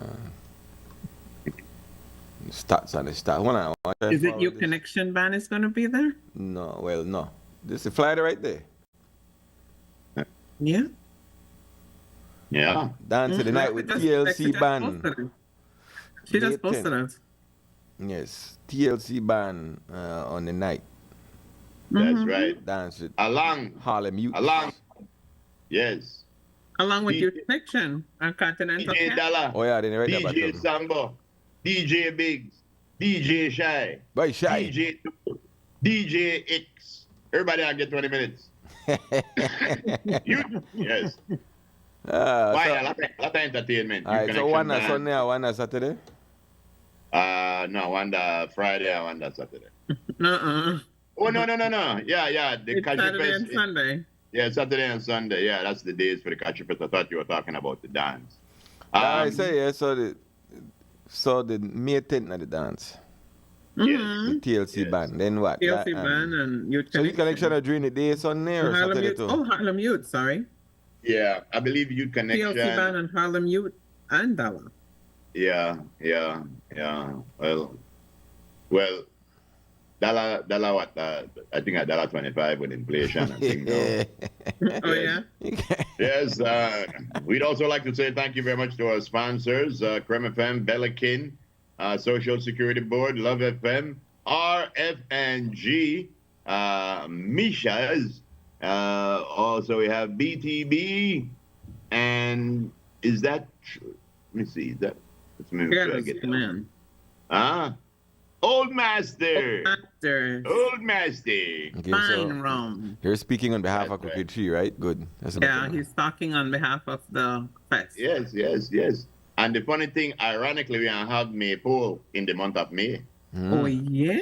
Stats on the stats. Is it your connection band is going to be there? No. This is the flyer right there. Yeah. Yeah. Dance of the night with TLC band. She just posted it. Yes, TLC band on the night. That's right. Dance with Harlem Youth. Yes. Along with your connection on Continental. DJ Dollar. Oh yeah, they right there. DJ Sambo. DJ Biggs. DJ Shy. Boy, Shy. DJ DJ X. Everybody will get 20 minutes. Yes. Why? A lot of entertainment. All right, so one on Sunday and one on Saturday? No, one on Friday and one on Saturday. Oh, no. Yeah. The Saturday and Sunday. Yeah, Saturday and Sunday. Yeah, that's the days for the Catch Fest. I thought you were talking about the dance. I say, yeah, so the May 10th of the dance. Yes. The TLC band. Then what? TLC band and Youth Connection. So Youth Connection are during the day, Sunday or Saturday too? Oh, Harlem Youth, sorry. Yeah, I believe Youth Connection. TLC band and Harlem Youth and Dollar. Yeah. Well, dollar what? I think at $1.25 with inflation. I think, Oh, yeah? Yes. We'd also like to say thank you very much to our sponsors, Creme FM, Bellikin, Social Security Board, Love FM, RFNG, Misha's. Also, we have BTB, and is that? Let me see. Is that? Let's make sure I get that. Old Master. Old Master. Okay, Fine rum. You're speaking on behalf of Crooked Tree, right? Good. He's talking on behalf of the fest. Yes. And the funny thing, ironically, we have Maypole in the month of May. Oh, yeah?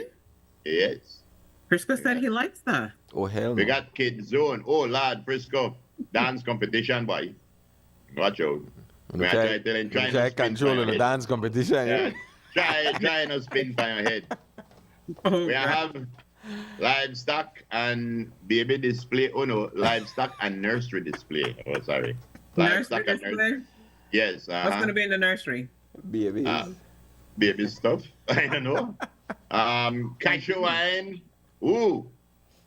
Yes. Frisco said he likes that. Oh, hell no. We got Kid Zone. Oh, Lord, Frisco. Dance competition, boy. Watch out. We try controlling the dance competition. Yeah. Try not spin by your head. We have livestock and baby display. Oh, no. Livestock and nursery display. Oh, sorry. Nursery display? Yes. What's going to be in the nursery? Baby stuff. I don't know. Cashew wine. Ooh.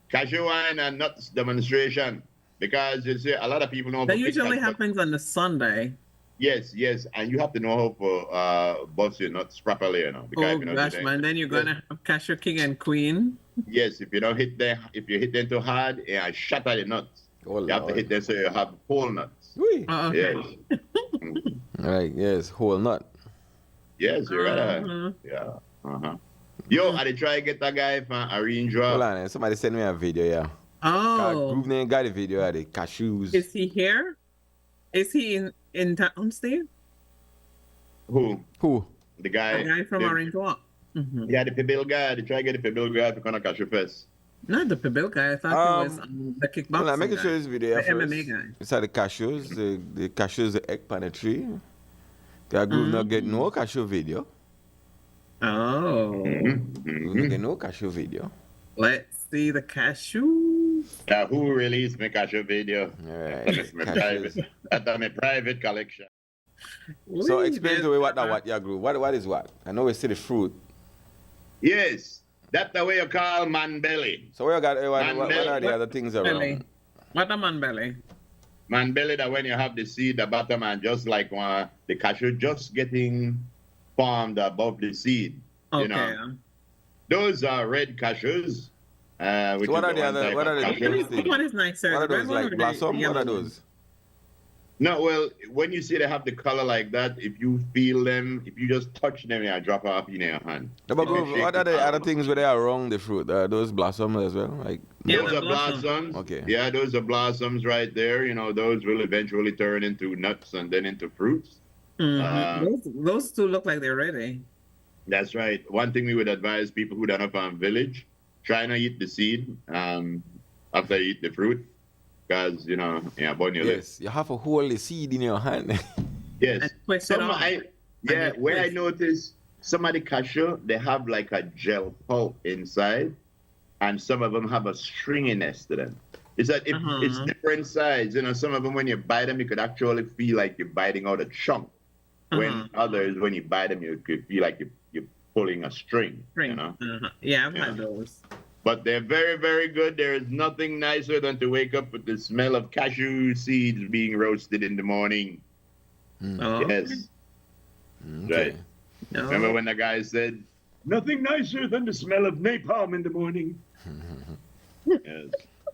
Cashew wine and nuts demonstration. Because you see, a lot of people know. That usually happens on the Sunday. Yes. And you have to know how to bust your nuts properly, Because gosh, man. Then you're going to have Cashew King and Queen. Yes, if you don't hit them, if you hit them too hard, shatter the nuts. You have to hit them so you have whole nuts. Okay. Yes. Right, yes, whole nut. Yes, you're right. Yeah. Yo, I try to get that guy from Arene Drop. Hold on, somebody send me a video, yeah. Oh. Group name got a video of the cashews. Is he here? Is he in town, Steve? Who? The guy. The guy from Orange Walk. Yeah, the Pibil guy. They try to get the Pibil guy to come to Cashew Fest. Not the Pibil guy. I thought he was the kickboxing Hold on, make sure this video the first. MMA guy. It's the cashews. The cashews, the egg on the tree. The group not get no cashew video. Oh. Group not get no cashew video. Let's see the cashew. Who released my cashew video? All right. That's my private collection. So explain to me what your group. What is what? I know we see the fruit. Yes. That's the way you call man belly. So what are the other things around? Belly. What a man belly? Man belly, that when you have the seed, the bottom, and just like the cashew just getting formed above the seed. Okay. Those are red cashews. Which So what is are the one other? type What of are the cashew. different Which things? one is nicer? What are The red those one or like the blossom? What yellow are one? those? No, well, when you see they have the color like that, if you feel them, if you just touch them, they drop off in your hand. No, but If you go, shake what are the the other palm. things where they are around the fruit? Are those blossoms as well? Like Yeah, Those the are blossom. blossoms. Okay. Yeah, those are blossoms right there. You know, those will eventually turn into nuts and then into fruits. Those two look like they're ready. That's right. One thing we would advise people who don't have a village, try not eat the seed after you eat the fruit. Because, you know, yeah, burn your lips. yes, you have to hold the seed in your hand. Yes. And twist it off. Where I twist. noticed some of the cashew, they have like a gel pulp inside, and some of them have a stringiness to them. It's that it's different sides. You know, some of them when you bite them, you could actually feel like you're biting out a chunk. When others, when you bite them, you could feel like you're pulling a string. You know. Yeah, I've had those. But they're very, very good. There is nothing nicer than to wake up with the smell of cashew seeds being roasted in the morning. Oh, Yes. Okay. Right. no. Remember when the guy said, nothing nicer than the smell of napalm in the morning? Yes.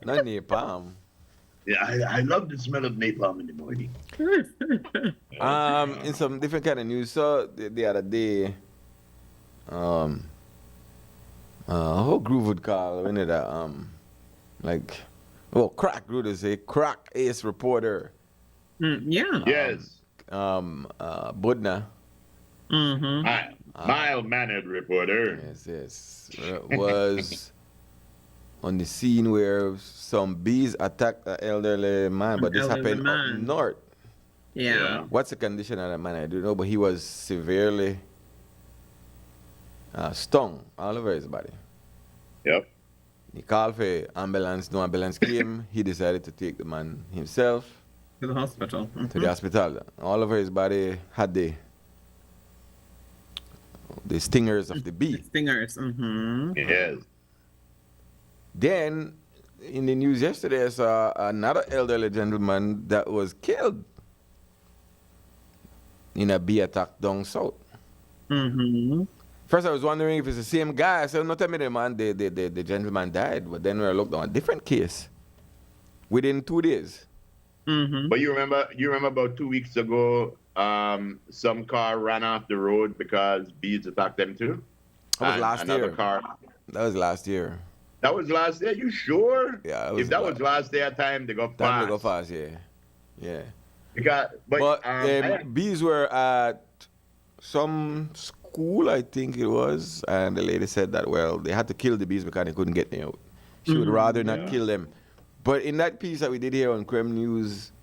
Not napalm. Yeah, I love the smell of napalm in the morning. In some different kind of news. So the other day, how Groove would call when it crack Groove is a crack ace reporter. Yeah. Yes. Budna. Mild-mannered reporter. Yes. Was on the scene where some bees attacked an elderly man, but this happened up north. Yeah. What's the condition of that man? I don't know, but he was severely stung all over his body. Yep. He called for ambulance. No ambulance came. He decided to take the man himself To the hospital. to the hospital. All over his body had the stingers of the bee. Stingers. Yes. Then, in the news yesterday, I saw another elderly gentleman that was killed in a bee attack down south. First, I was wondering if it's the same guy. I said, no, tell me the gentleman died. But then when I looked on a different case, within 2 days. But you remember about 2 weeks ago, some car ran off the road because bees attacked them too? That was last another year. Car. That was last year. That was last year? You sure? Yeah. If that was last year, time to go fast. Time to go fast, yeah. Yeah. Because, but bees were at some school, I think it was, and the lady said that, well, they had to kill the bees because they couldn't get them out. She would rather not kill them. But in that piece that we did here on Creme News,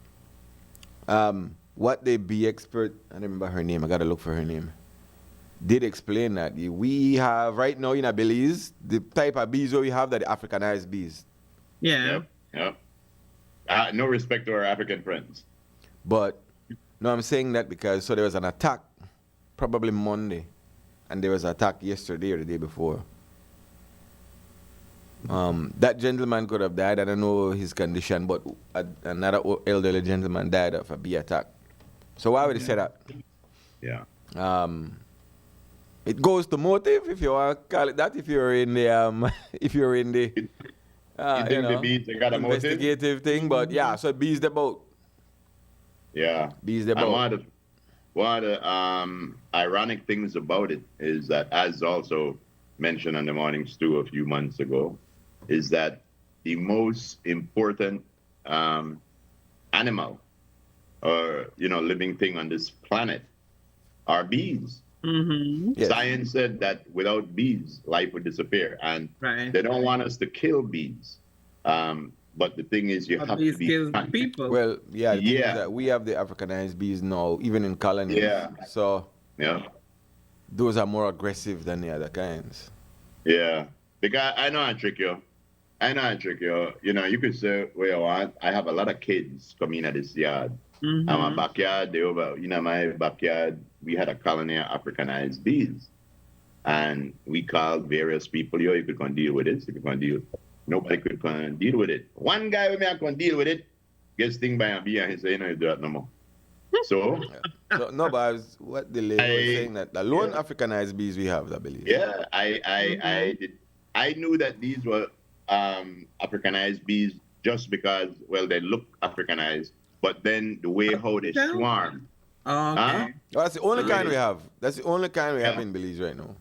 what the bee expert, I don't remember her name, I got to look for her name, did explain that we have right now in a Belize, the type of bees where we have that the Africanized bees. Yeah. Yep. No respect to our African friends. But, no, I'm saying that because, so there was an attack, probably Monday, and there was an attack yesterday or the day before. That gentleman could have died. I don't know his condition, but another elderly gentleman died of a bee attack. So why would he say that? Yeah. It goes to motive, if you want to call it that. If you're in the, the bees, they got a motive? investigative thing. But yeah, so bees the boat. Yeah. Bees the And boat. one of the ironic things about it is that, as also mentioned on the Morning Stew a few months ago, is that the most important animal or living thing on this planet are bees. Yes. Science said that without bees, life would disappear, and Right. they don't want us to kill bees. But the thing is, you have to These be kills kind. people. Well, yeah, the thing is Yeah. that we have the Africanized bees now, even in colonies. Yeah. So Yeah. those are more aggressive than the other kinds. Yeah, because I know I trick you. You could say what you want. I have a lot of kids coming at this yard. My backyard, my backyard, we had a colony of Africanized bees. And we called various people, you could come deal with this, nobody could come deal with it. One guy with me, I can deal with it, gets stung by a bee and he said, you do that no more. So, So, no, but what the lady was saying that the lone Africanized bees we have, I believe. yeah, I knew that these were Africanized bees just because, well, they look Africanized, but then the way how they Yeah. swarm. Oh, okay. Huh? Oh, that's the only kind we Yeah. have. That's the only kind we have Yeah. in Belize right now.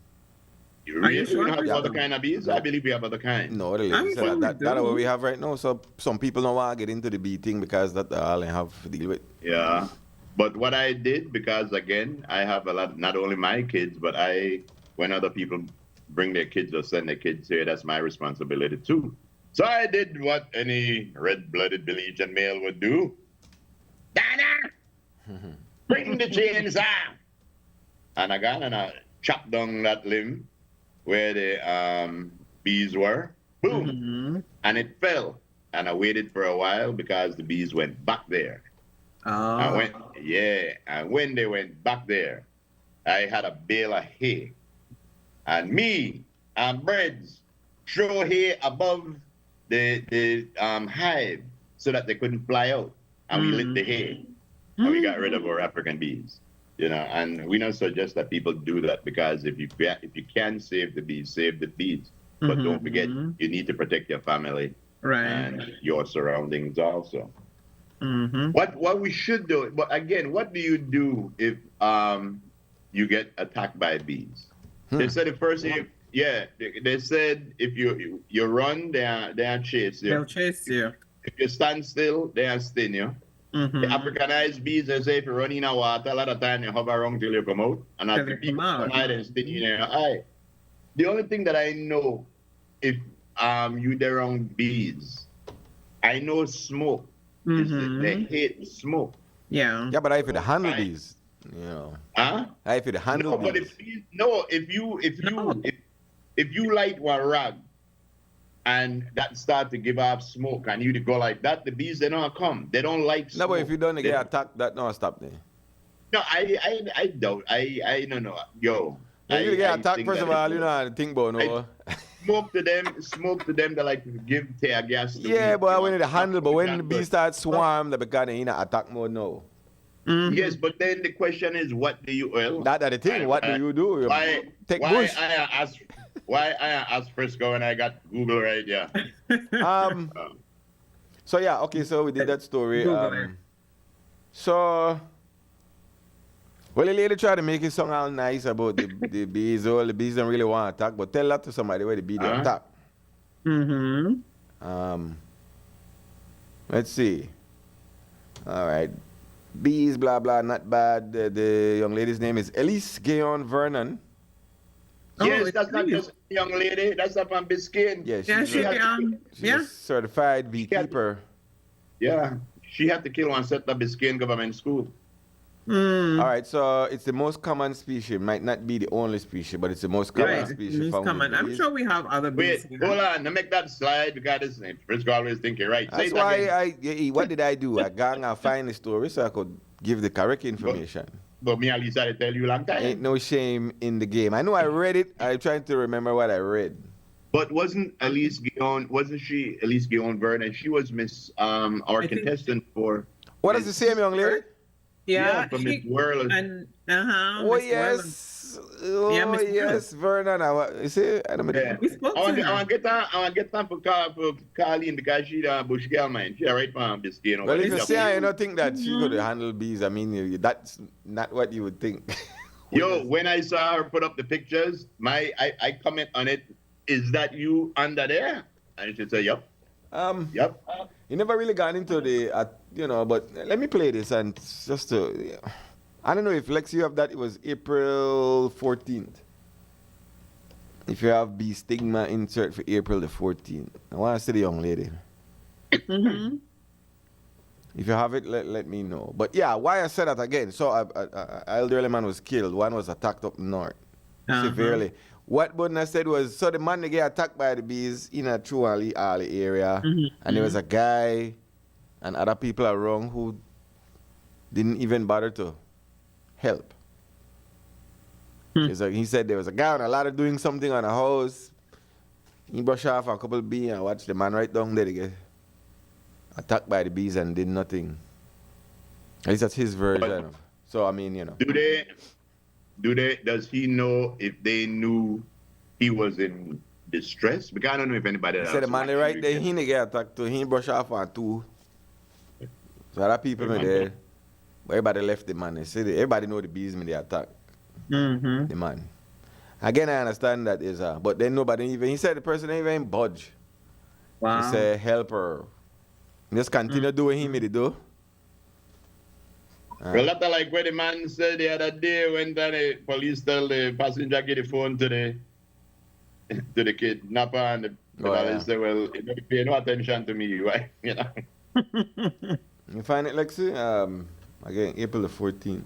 You Are you really sure? have Yeah. other kind of bees? I believe we have other kinds. No, the lady I'm said sure we that's what we do. have right now. So some people don't want to get into the bee thing because that's all they have to deal with. Yeah. But what I did, because again, I have a lot, not only my kids, but when other people bring their kids or send their kids here, that's my responsibility too. So I did what any red-blooded Belizean male would do. Dana, bring the chainsaw. And I got and I chopped down that limb where the bees were. Boom. Mhm. And it fell. And I waited for a while because the bees went back there. Oh. And when they went back there, I had a bale of hay. And me and Breads throw hay above the hive so that they couldn't fly out. And we lit the hay. And we got rid of our African bees. You know, and we don't suggest that people do that because if you can save the bees, save the bees. But don't forget, you need to protect your family Right. and your surroundings also. Mm-hmm. What we should do, but again, what do you do if you get attacked by bees? They said the first thing, they said if you run, they chase you. They'll chase you. If you stand still, they sting you. The Africanized bees, they say if you run in a water, a lot of time you hover around till you come out, and as Till the you people come out. come out and sting you in your eye. The only thing that I know, if you there around bees, I know smoke. They hate smoke. Yeah. Yeah, but I could handle these. You know. Huh? I could handle No, but these. if you light one rag and that start to give off smoke and you to go like that, the bees they don't come. They don't like No, smoke. but if you don't get attacked, that no stop there. No, I don't. I don't know. Yo. When you get attacked, think first that of all, it's you know how to think about no. smoke to them, they like to give tear gas to Yeah, weed, but you when know. it handle, but when the Not bee good. starts swarm, they become in attack mode now. Yes, but then the question is, what do you? Well, That's the thing. What do you do? You take bush. Why I asked Frisco when I got Google right? Yeah. So yeah, okay. So we did that story. Google it. So, well, the lady tried to make it sound all nice about the bees. All the bees don't really want to attack, but tell that to somebody where the bee they attack. Let's see. All right. Bees, blah, blah, not bad. The young lady's name is Elise Gayon Vernon. Yes, it's that's not really- just a young lady. That's up on Biscayne. Yeah, Yeah, she's, she a, she's a certified beekeeper. Yeah, she had to kill one set up Biscayne government school. Mm. All right, so it's the most common species. Might not be the only species, but it's the most common Right. species It's found in common. I'm bees. sure we have other bees. Wait, hold on. Now make that slide because this Frisco always think you're right. Say That's it why again. what did I do? I gonna find the story so I could give the correct information. But me at least I tell you a long time. Ain't no shame in the game. I know I read it. I'm trying to remember what I read. But wasn't she Elise Guillaume Vernon? She was Miss our I think- contestant for What is the same young lady? Yeah. for Miss World. And Oh Miss yes. Oh Yeah, Miss yes, Vernon. You see, I don't Yeah. We spoke I to want her. to get time for Carlene because she the bush girl man. She right from Biscayne. Well, if you there. say I don't think that she could handle bees, I mean, that's not what you would think. Yo, when I saw her put up the pictures, I comment on it. Is that you under there? And she said, "Yep, yep." You never really got into the, but let me play this and just to, I don't know if Lex, you have that. It was April 14th. If you have bee stigma, insert for April the 14th. I want to see the young lady. Mm-hmm. If you have it, let me know. But yeah, why I said that again. So an elderly man was killed. One was attacked up north severely. What Budna said was, so the man they get attacked by the bees in a true alley area, and there was a guy and other people around who didn't even bother to help. He said there was a guy on a ladder doing something on a house. He brushed off a couple of bees and watched the man right down there to get attacked by the bees and did nothing. At least that's his version. So I mean, you know. Does he know if they knew he was in distress? Because I don't know if anybody He else said the man watched right you there, again. he didn't get attacked too. He ain't brush off on two. So other people me there. But everybody left the man. They said everybody know the bees me they attack. Mm-hmm. The man. Again, I understand that is but then nobody even he said the person ain't even budge. Wow. He said help her. Just continue doing him it do. Well, that's like what the man said the other day when the police tell the passenger get the phone to the kidnapper and the police say, well, you don't pay no attention to me, right? You know. You find it, Lexi? Again, April the 14th.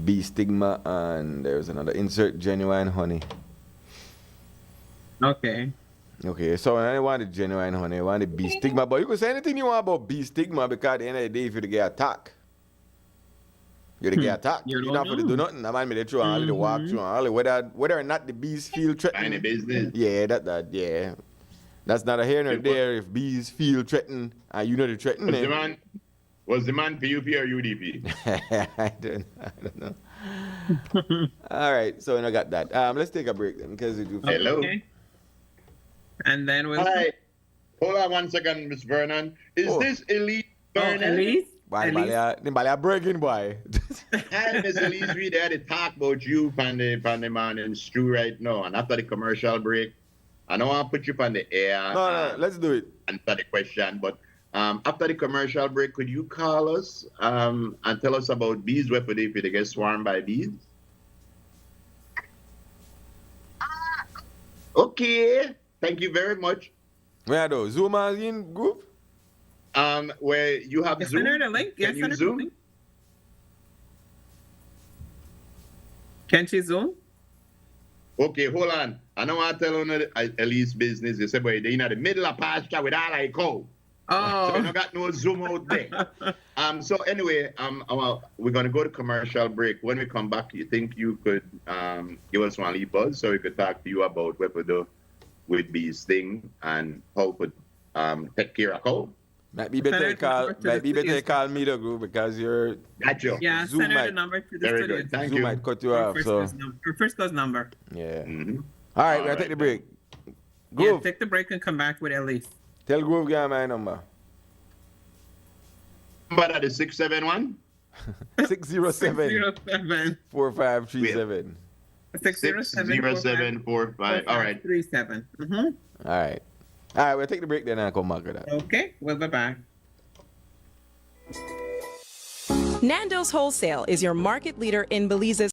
Bee stigma and there's another insert genuine honey. Okay. Okay, so I don't want the genuine honey, I want the bee stigma. But you can say anything you want about bee stigma because at the end of the day, if you get attacked, you get attacked. You You're don't not for to do nothing. I mean, they through and all the walk through and all whether or not the bees feel threatened. Any business. Yeah, yeah. That's not a here nor there if bees feel threatened and you know they're threatened. Was the man PUP or UDP? I don't know. All right, so I got that. Let's take a break then because Hello. Okay. And then we'll. Hi. Hold on 1 second, Miss Vernon. Is this Elise Vernon? Elise? Why the bally breaking boy? Hi, Miss Elise. We there to talk about you on the morning stew right now. And after the commercial break, I don't want to put you on the air. No, let's do it. Answer the question, but after the commercial break, could you call us and tell us about bees? Where if they get swarmed by bees? Okay. Thank you very much. Where though? Zoom in group? Where you have Zoom. Send her the link. Can you Zoom? Link. Can she Zoom? Okay, hold on. I don't want to tell on Elise business. They say, boy, they're in the middle of pasture with all I cow. Oh. So we don't got no Zoom out there. So anyway, we're gonna go to commercial break. When we come back, you think you could give us one lead buzz so we could talk to you about what we do with bees thing and how we could take care of cow. Might be better call me the group because you're Gotcha. Yeah, Zoom send her might- the number to the Very studio. good. Thank Zoom you. might cut you off. So Frisco's number. yeah. Mhm. All right, we're All gonna take right, the break. Yeah, Groove. take the break and come back with Elise. Tell Groove guy my number. Number that is 671 607 607 4537. 60745. All right. 37. Mm-hmm. All right. All right, we'll take the break then and I'll come back with that. Okay, we'll be back. Nando's Wholesale is your market leader in Belize's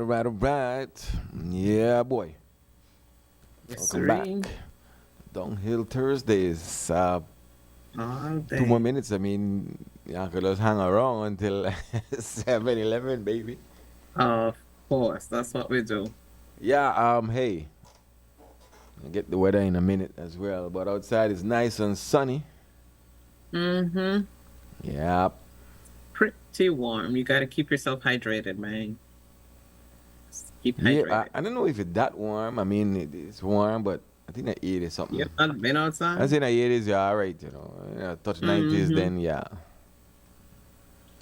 right. Yeah, boy. Yes, Welcome back. Downhill Thursdays. All 2 more day. minutes. I mean, I could just hang around until 7:11, baby. Of course, that's what we do. Yeah, hey, I'll get the weather in a minute as well. But outside is nice and sunny. Mm-hmm. Yeah. Pretty warm. You got to keep yourself hydrated, man. Just keep Yeah, hydrated. I don't know if it's that warm. I mean, it's warm, but I think that 80 something. You've not been I outside? say that 80s, yeah, all right, you know. Yeah, touch 90s, Mm-hmm. then yeah.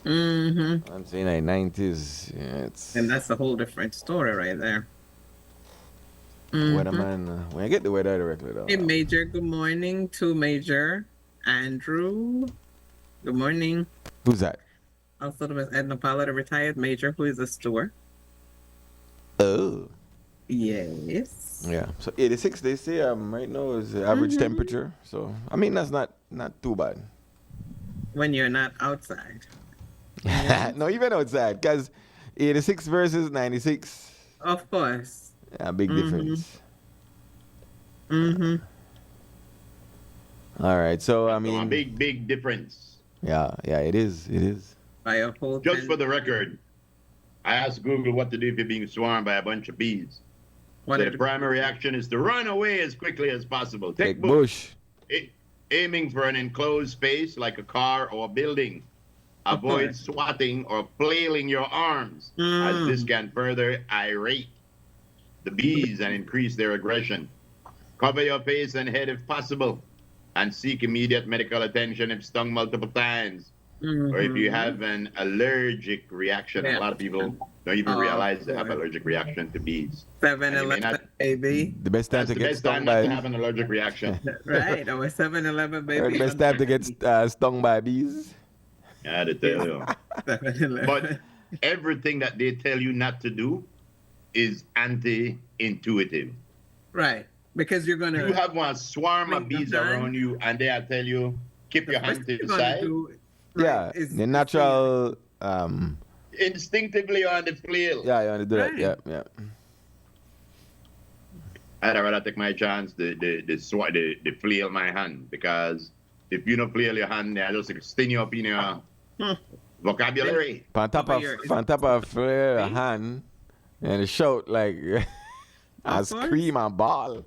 Mm-hmm. I'm saying like 90s, yeah, it's And that's a whole different story right there. Mm-hmm. weatherman. When I get the weather directly, though. Hey, Major, good morning to Major Andrew. Good morning. Who's that? Also to Miss Edna Pollard, a retired major who is a steward. Oh. Yes. Yeah. So 86, they say right now is the average temperature. So I mean that's not too bad. When you're not outside. No, even outside, because 86 versus 96, Of course. a big difference. Mm-hmm. All right. So I A mean, big difference. yeah, it is. It is. By a whole Just for the record, I asked Google what to do if you're being swarmed by a bunch of bees. What So did the primary action is to run away as quickly as possible. Take bush, bush. aiming for an enclosed space like a car or a building. Avoid course. swatting or flailing your arms, as this can further irate the bees and increase their aggression. Cover your face and head if possible, and seek immediate medical attention if stung multiple times. Or if you have an allergic reaction. Yeah. A lot of people don't even Oh, realize they have boy. allergic reaction to bees. 7-Eleven, baby. The best time That's to the get best time stung not by. to have an allergic reaction. Right. Or 7-Eleven, baby. The best time to get stung by bees. I had to tell you. 7-Eleven. But everything that they tell you not to do is anti-intuitive. Right. Because you're going to. You have one swarm of Make the bees hand. around you, and they tell you, keep your hand to the side. Yeah, the natural. Instinctively on the flail. Yeah, you want to do that. Right. Yeah. I'd rather take my chance the flail my hand, because if you don't flail your hand, they just sting you up in your vocabulary. On top of flare a See? hand and shout like a Of course. scream and ball.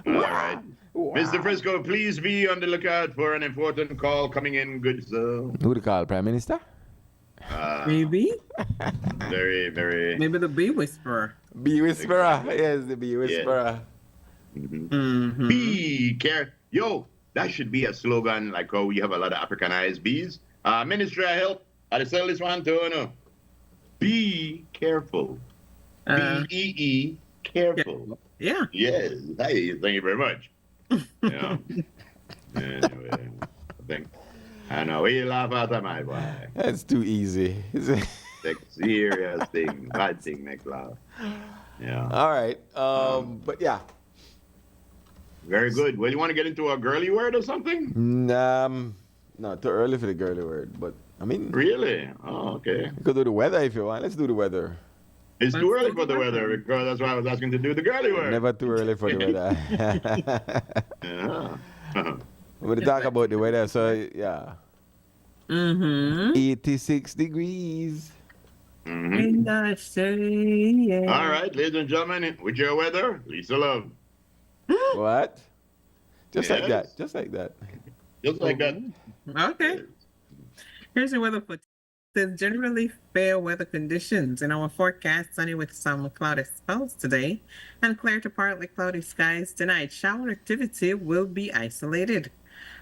All right. Mr. Frisco, please be on the lookout for an important call coming in, good sir. Who to call? Prime Minister? Maybe. Very, very. Maybe the bee whisperer. Bee Whisperer. Yes, the Bee Whisperer. Mm-hmm. Be care. Yo, that should be a slogan, like how we have a lot of Africanized bees. Ministry of Health, I sell this one to you. Be careful. B-E-E, careful. Yeah. Yes. Hey, thank you very much. Yeah. Anyway, I know where you laugh at, my boy. That's too easy. Take serious thing, bad thing, make laugh. Yeah. All right. But yeah. Very good. Well, you want to get into a girly word or something? No, too early for the girly word. But I mean, Really? Oh, okay. we could do the weather if you want. Let's do the weather. It's Let's too early do for the the weather, weather. because that's why I was asking to do the girly word. Never too early for the weather. Yeah. We're going to talk about the weather. So, yeah. Mm-hmm. 86 degrees. Mhm. And I say, yeah. All right, ladies and gentlemen, with your weather, Lisa Love. What? Just like that. Yes. Just like that. Just like that. Okay. Here's your weather for says generally fair weather conditions in our forecast, sunny with some cloudy spells today and clear to partly cloudy skies tonight. Shower activity will be isolated.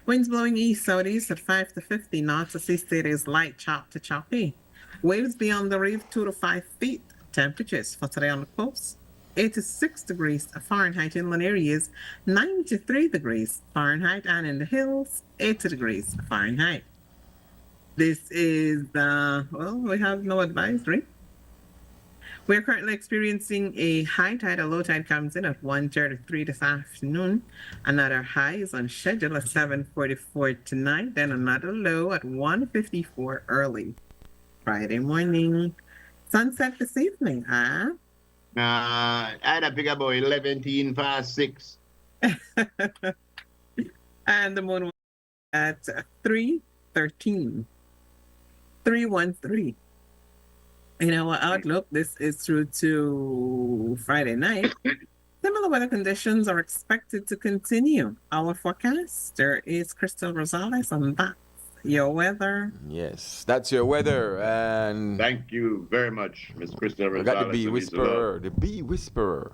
Winds blowing east southeast at 5 to 50 knots. The sea state is light chop to choppy. Waves beyond the reef 2 to 5 feet. Temperatures for today on the coast 86 degrees Fahrenheit, inland areas 93 degrees Fahrenheit, and in the hills 80 degrees Fahrenheit. This is, well, we have no advisory. We're currently experiencing a high tide. A low tide comes in at 1:33 this afternoon. Another high is on schedule at 7:44 tonight. Then another low at 1:54 early Friday morning. Sunset this evening, huh? I'd have pick about 11 past 6. And the moon was at 3:13. 3:13. In our outlook, this is through to Friday night. Similar weather conditions are expected to continue. Our forecaster is Crystal Rosales, and that's your weather. Yes, that's your weather. And Thank you very much, Miss Krista Rosales. I got the bee and Lisa Love. whisperer. The bee whisperer.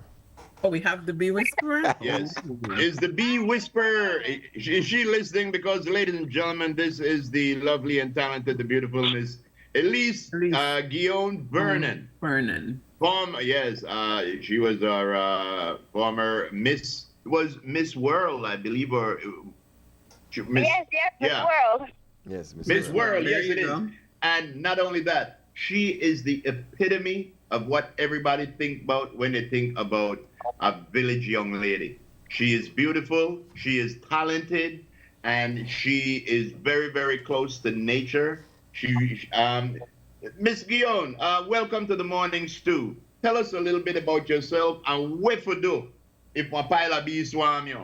Oh, we have the bee whisperer? Yes. Ooh. Is the bee whisperer, is she listening? Because, ladies and gentlemen, this is the lovely and talented, the beautiful Miss Elise Guillaume Vernon. Vernon. Yes, she was our former Miss World, I believe, or Miss, Yes, Miss yeah. World. Yes, Miss World, There yes you it is. go. And not only that, she is the epitome of what everybody think about when they think about a village young lady. She is beautiful, she is talented, and she is very, very close to nature. Miss Guillaume, welcome to the Morning Stew. Tell us a little bit about yourself and what for do if my pile of bees swarm you.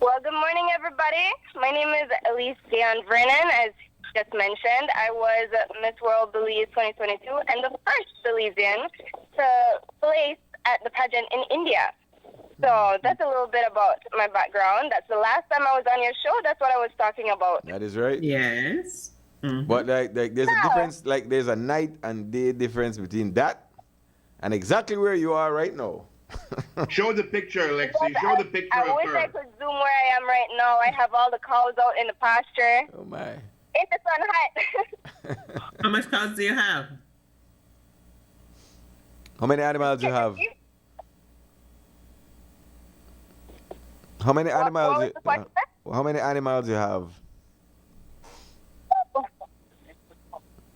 Well, good morning, everybody. My name is Elise Dion Vernon. As just mentioned, I was Miss World Belize 2022 and the first Belizean to place at the pageant in India. So that's a little bit about my background. That's the last time I was on your show. That's what I was talking about. That is right. Yes. Mhm. But like there's a difference, like there's a night and day difference between that and exactly where you are right now. Show the picture, Lexi. Show the picture I of wish I her. could zoom where I am right now. I have all the cows out in the pasture. Oh my. In the sun hut. How much cows do you have? How many animals you have? How many animals? What was the question? How many animals you have?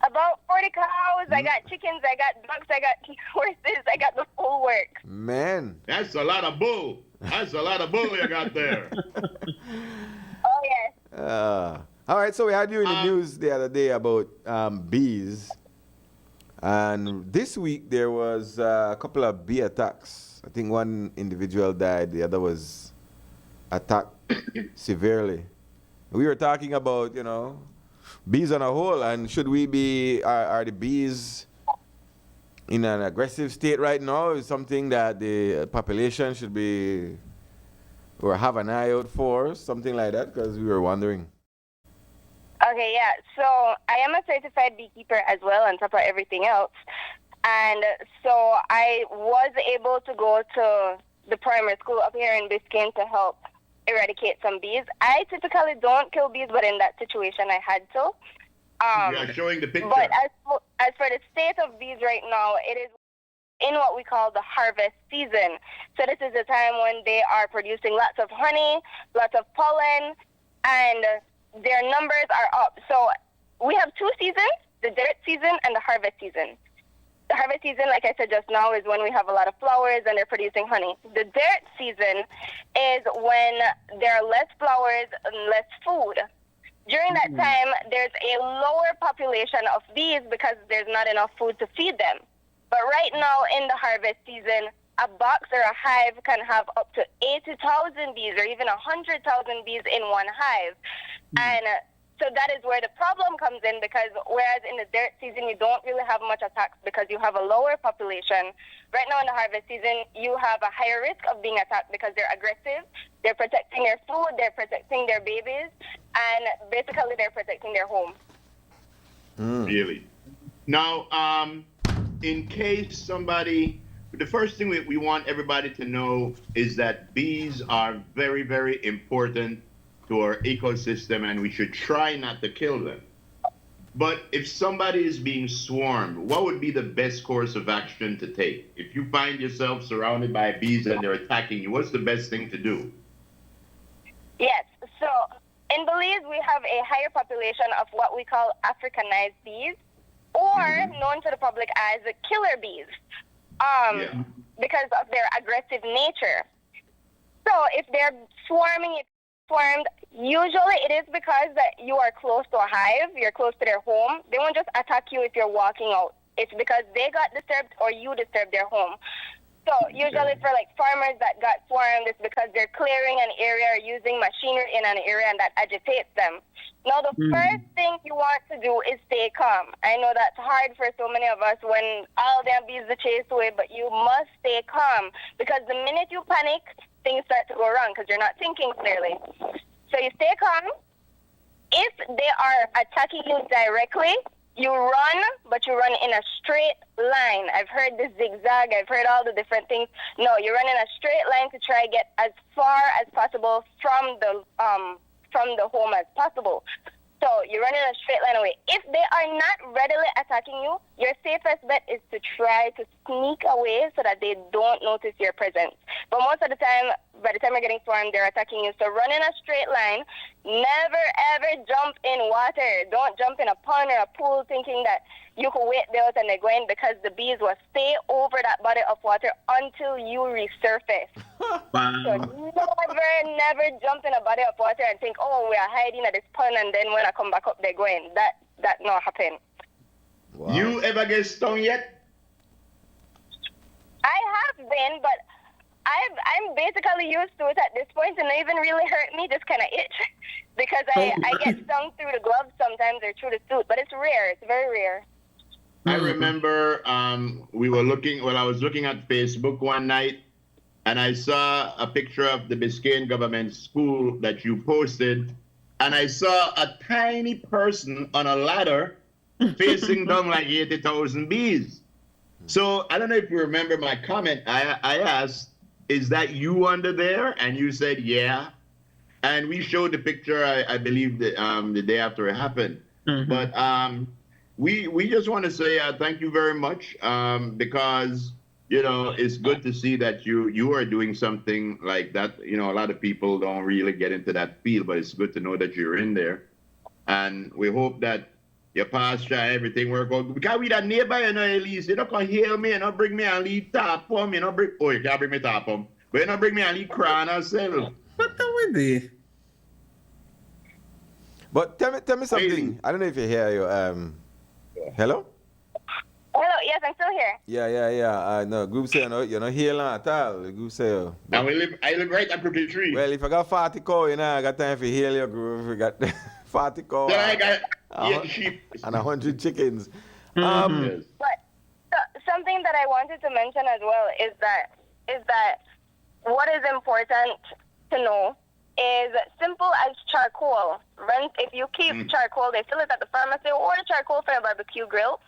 About 40 cows. I got chickens. I got ducks. I got horses. I got the full work. Man. That's a lot of bull. That's a lot of bull you got there. Oh, yes. All right, so we had you in the news the other day about bees. And this week there was a couple of bee attacks. I think one individual died, the other was attacked severely. We were talking about, bees on a whole, and should we be, are the bees in an aggressive state right now? Is something that the population should be, or have an eye out for, something like that, because we were wondering. Okay, yeah. So I am a certified beekeeper as well, on top of everything else. And so I was able to go to the primary school up here in Biscayne to help eradicate some bees. I typically don't kill bees, but in that situation I had to. You are showing the picture. But as for the state of bees right now, it is in what we call the harvest season. So this is the time when they are producing lots of honey, lots of pollen, and their numbers are up. So we have two seasons, the dirt season and the harvest season. The harvest season, like I said just now, is when we have a lot of flowers and they're producing honey. The dirt season is when there are less flowers and less food. During that time, there's a lower population of bees because there's not enough food to feed them. But right now in the harvest season, a box or a hive can have up to 80,000 bees or even 100,000 bees in one hive. And so that is where the problem comes in, because whereas in the dirt season, you don't really have much attacks because you have a lower population. Right now in the harvest season, you have a higher risk of being attacked because they're aggressive. They're protecting their food, they're protecting their babies, and basically they're protecting their home. Really. Now, in case somebody, the first thing we want everybody to know is that bees are very, very important to our ecosystem, and we should try not to kill them. But if somebody is being swarmed, what would be the best course of action to take? If you find yourself surrounded by bees and they're attacking you, what's the best thing to do? Yes, so in Belize, we have a higher population of what we call Africanized bees, or known to the public as killer bees, because of their aggressive nature. So if they're swarming, swarmed, usually it is because that you are close to a hive, you're close to their home. They won't just attack you if you're walking out. It's because they got disturbed or you disturbed their home. So usually for like farmers that got swarmed, it's because they're clearing an area or using machinery in an area and that agitates them. Now the first thing you want to do is stay calm. I know that's hard for so many of us when all them bees are chased away, but you must stay calm because the minute you panic, things start to go wrong because you're not thinking clearly. So you stay calm. If they are attacking you directly, you run, but you run in a straight line. I've heard the zigzag. I've heard all the different things. No, you run in a straight line to try to get as far as possible from the home as possible. So you run in a straight line away. If they are not readily attacking you, your safest bet is to try to sneak away so that they don't notice your presence. But most of the time, by the time you're getting swarmed, they're attacking you. So run in a straight line. Never, ever jump in water. Don't jump in a pond or a pool thinking that you can wait there and they're going because the bees will stay over that body of water until you resurface. Wow. So never jump in a body of water and think, oh, we are hiding at this pond and then when I come back up, they're going. That not happen. Wow. You ever get stung yet? I have been, but I'm basically used to it at this point, and it even really hurt me, just kind of itch, because I get stung through the gloves sometimes or through the suit, but it's rare. It's very rare. I remember I was looking at Facebook one night, and I saw a picture of the Biscayne government school that you posted, and I saw a tiny person on a ladder facing down like 80,000 bees. So I don't know if you remember my comment. I asked, is that you under there? And you said, yeah. And we showed the picture, I believe, the day after it happened. But we just want to say thank you very much because, you know, it's good to see that you are doing something like that. You know, a lot of people don't really get into that field, but it's good to know that you're in there. And we hope that your pasture, everything work out. Because we that neighbor, you know, Elise, you don't come heal me, you know, bring me and leave top home, you know, you can't bring me top home. But you know, bring me and leave crown yourself. What the with the? But tell me something. Hey. I don't know if you hear you. Hello? Hello, yes, I'm still here. Yeah. No, group say you're not healing at all. The group say. And I live right at Crooked Tree. Well, if I got 40 cow, you know, I got time for heal your group. If I got 40 cow. Then I got sheep. And 100 chickens. Yes. But something that I wanted to mention as well is that what is important to know is simple as charcoal. If you keep charcoal, they sell it at the pharmacy or the charcoal for a barbecue grill.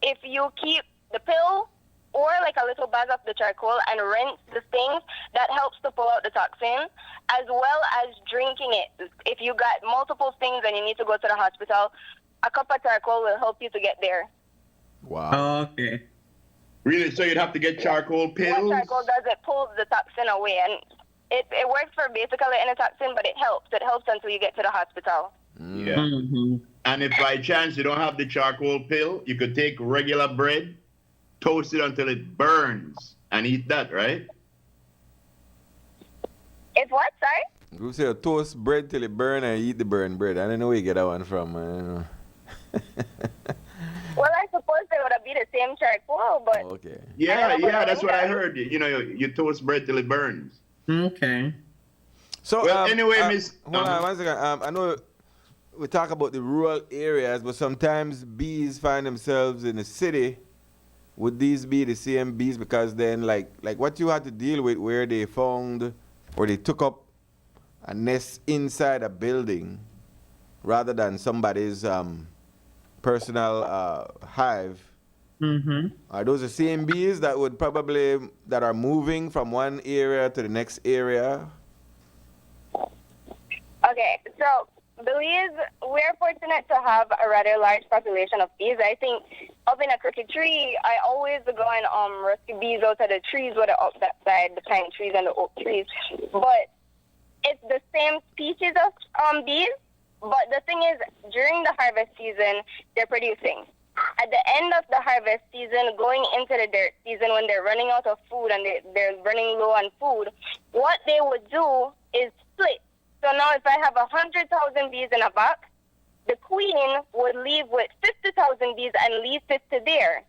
If you keep the pill or like a little bag of the charcoal and rinse the stings, that helps to pull out the toxin, as well as drinking it. If you got multiple stings and you need to go to the hospital, a cup of charcoal will help you to get there. Wow. Okay. Really? So you'd have to get charcoal pills? What charcoal does, it pulls the toxin away, and it works for basically any toxin, but it helps. It helps until you get to the hospital. Yeah. And if by chance you don't have the charcoal pill, you could take regular bread, toast it until it burns, and eat that, right? It's what, sorry? Group say toast bread till it burn and eat the burned bread. I don't know where you get that one from. Well, I suppose they would have be the same charcoal, but... Okay. Yeah, that's what I heard. You know, you toast bread till it burns. Okay. So, Well, anyway, Miss... Hold on 1 second. I know we talk about the rural areas, but sometimes bees find themselves in the city. Would these be the same bees? Because then, like what you had to deal with where they found or they took up a nest inside a building rather than somebody's personal hive. Are those the same bees that would probably, that are moving from one area to the next area? Okay, so Belize, we're fortunate to have a rather large population of bees. I think up in a crooked tree, I always go and rescue bees out of the trees, whether up that side, the pine trees and the oak trees. But it's the same species of bees. But the thing is, during the harvest season, they're producing. At the end of the harvest season, going into the dirt season, when they're running out of food and they're running low on food, what they would do is split. So now if I have 100,000 bees in a box, the queen would leave with 50,000 bees and leave 50 there.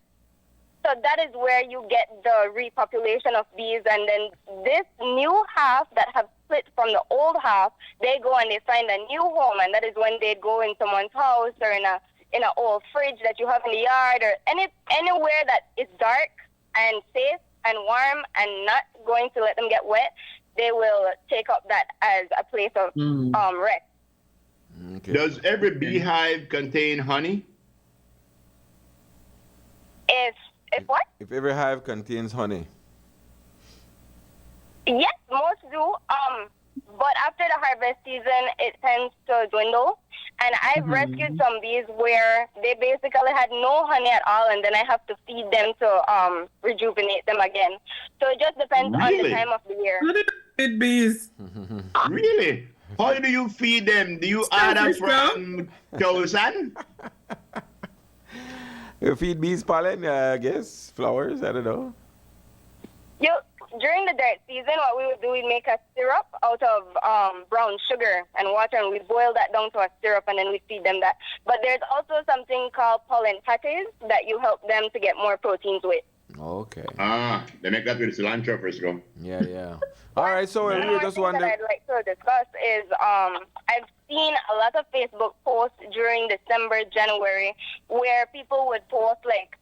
So that is where you get the repopulation of bees. And then this new half that have split from the old half, they go and they find a new home. And that is when they go in someone's house or in an old fridge that you have in the yard or anywhere that is dark and safe and warm and not going to let them get wet. They will take up that as a place of rest. Okay. Does every beehive contain honey? If what? If every hive contains honey. Yes, most do. But after the harvest season, it tends to dwindle. And I've rescued some bees where they basically had no honey at all, and then I have to feed them to rejuvenate them again. So it just depends on the time of the year. How do you feed bees? Really? How do you feed them? Do you add up from thousand? You feed bees pollen, I guess. Flowers, I don't know. During the dirt season, what we would do, we'd make a syrup out of brown sugar and water, and we'd boil that down to a syrup, and then we feed them that. But there's also something called pollen patties that you help them to get more proteins with. Okay. They make that with cilantro, Frisco. Yeah. All right, so One we more just thing wondering. that I'd like to discuss is I've seen a lot of Facebook posts during December, January, where people would post like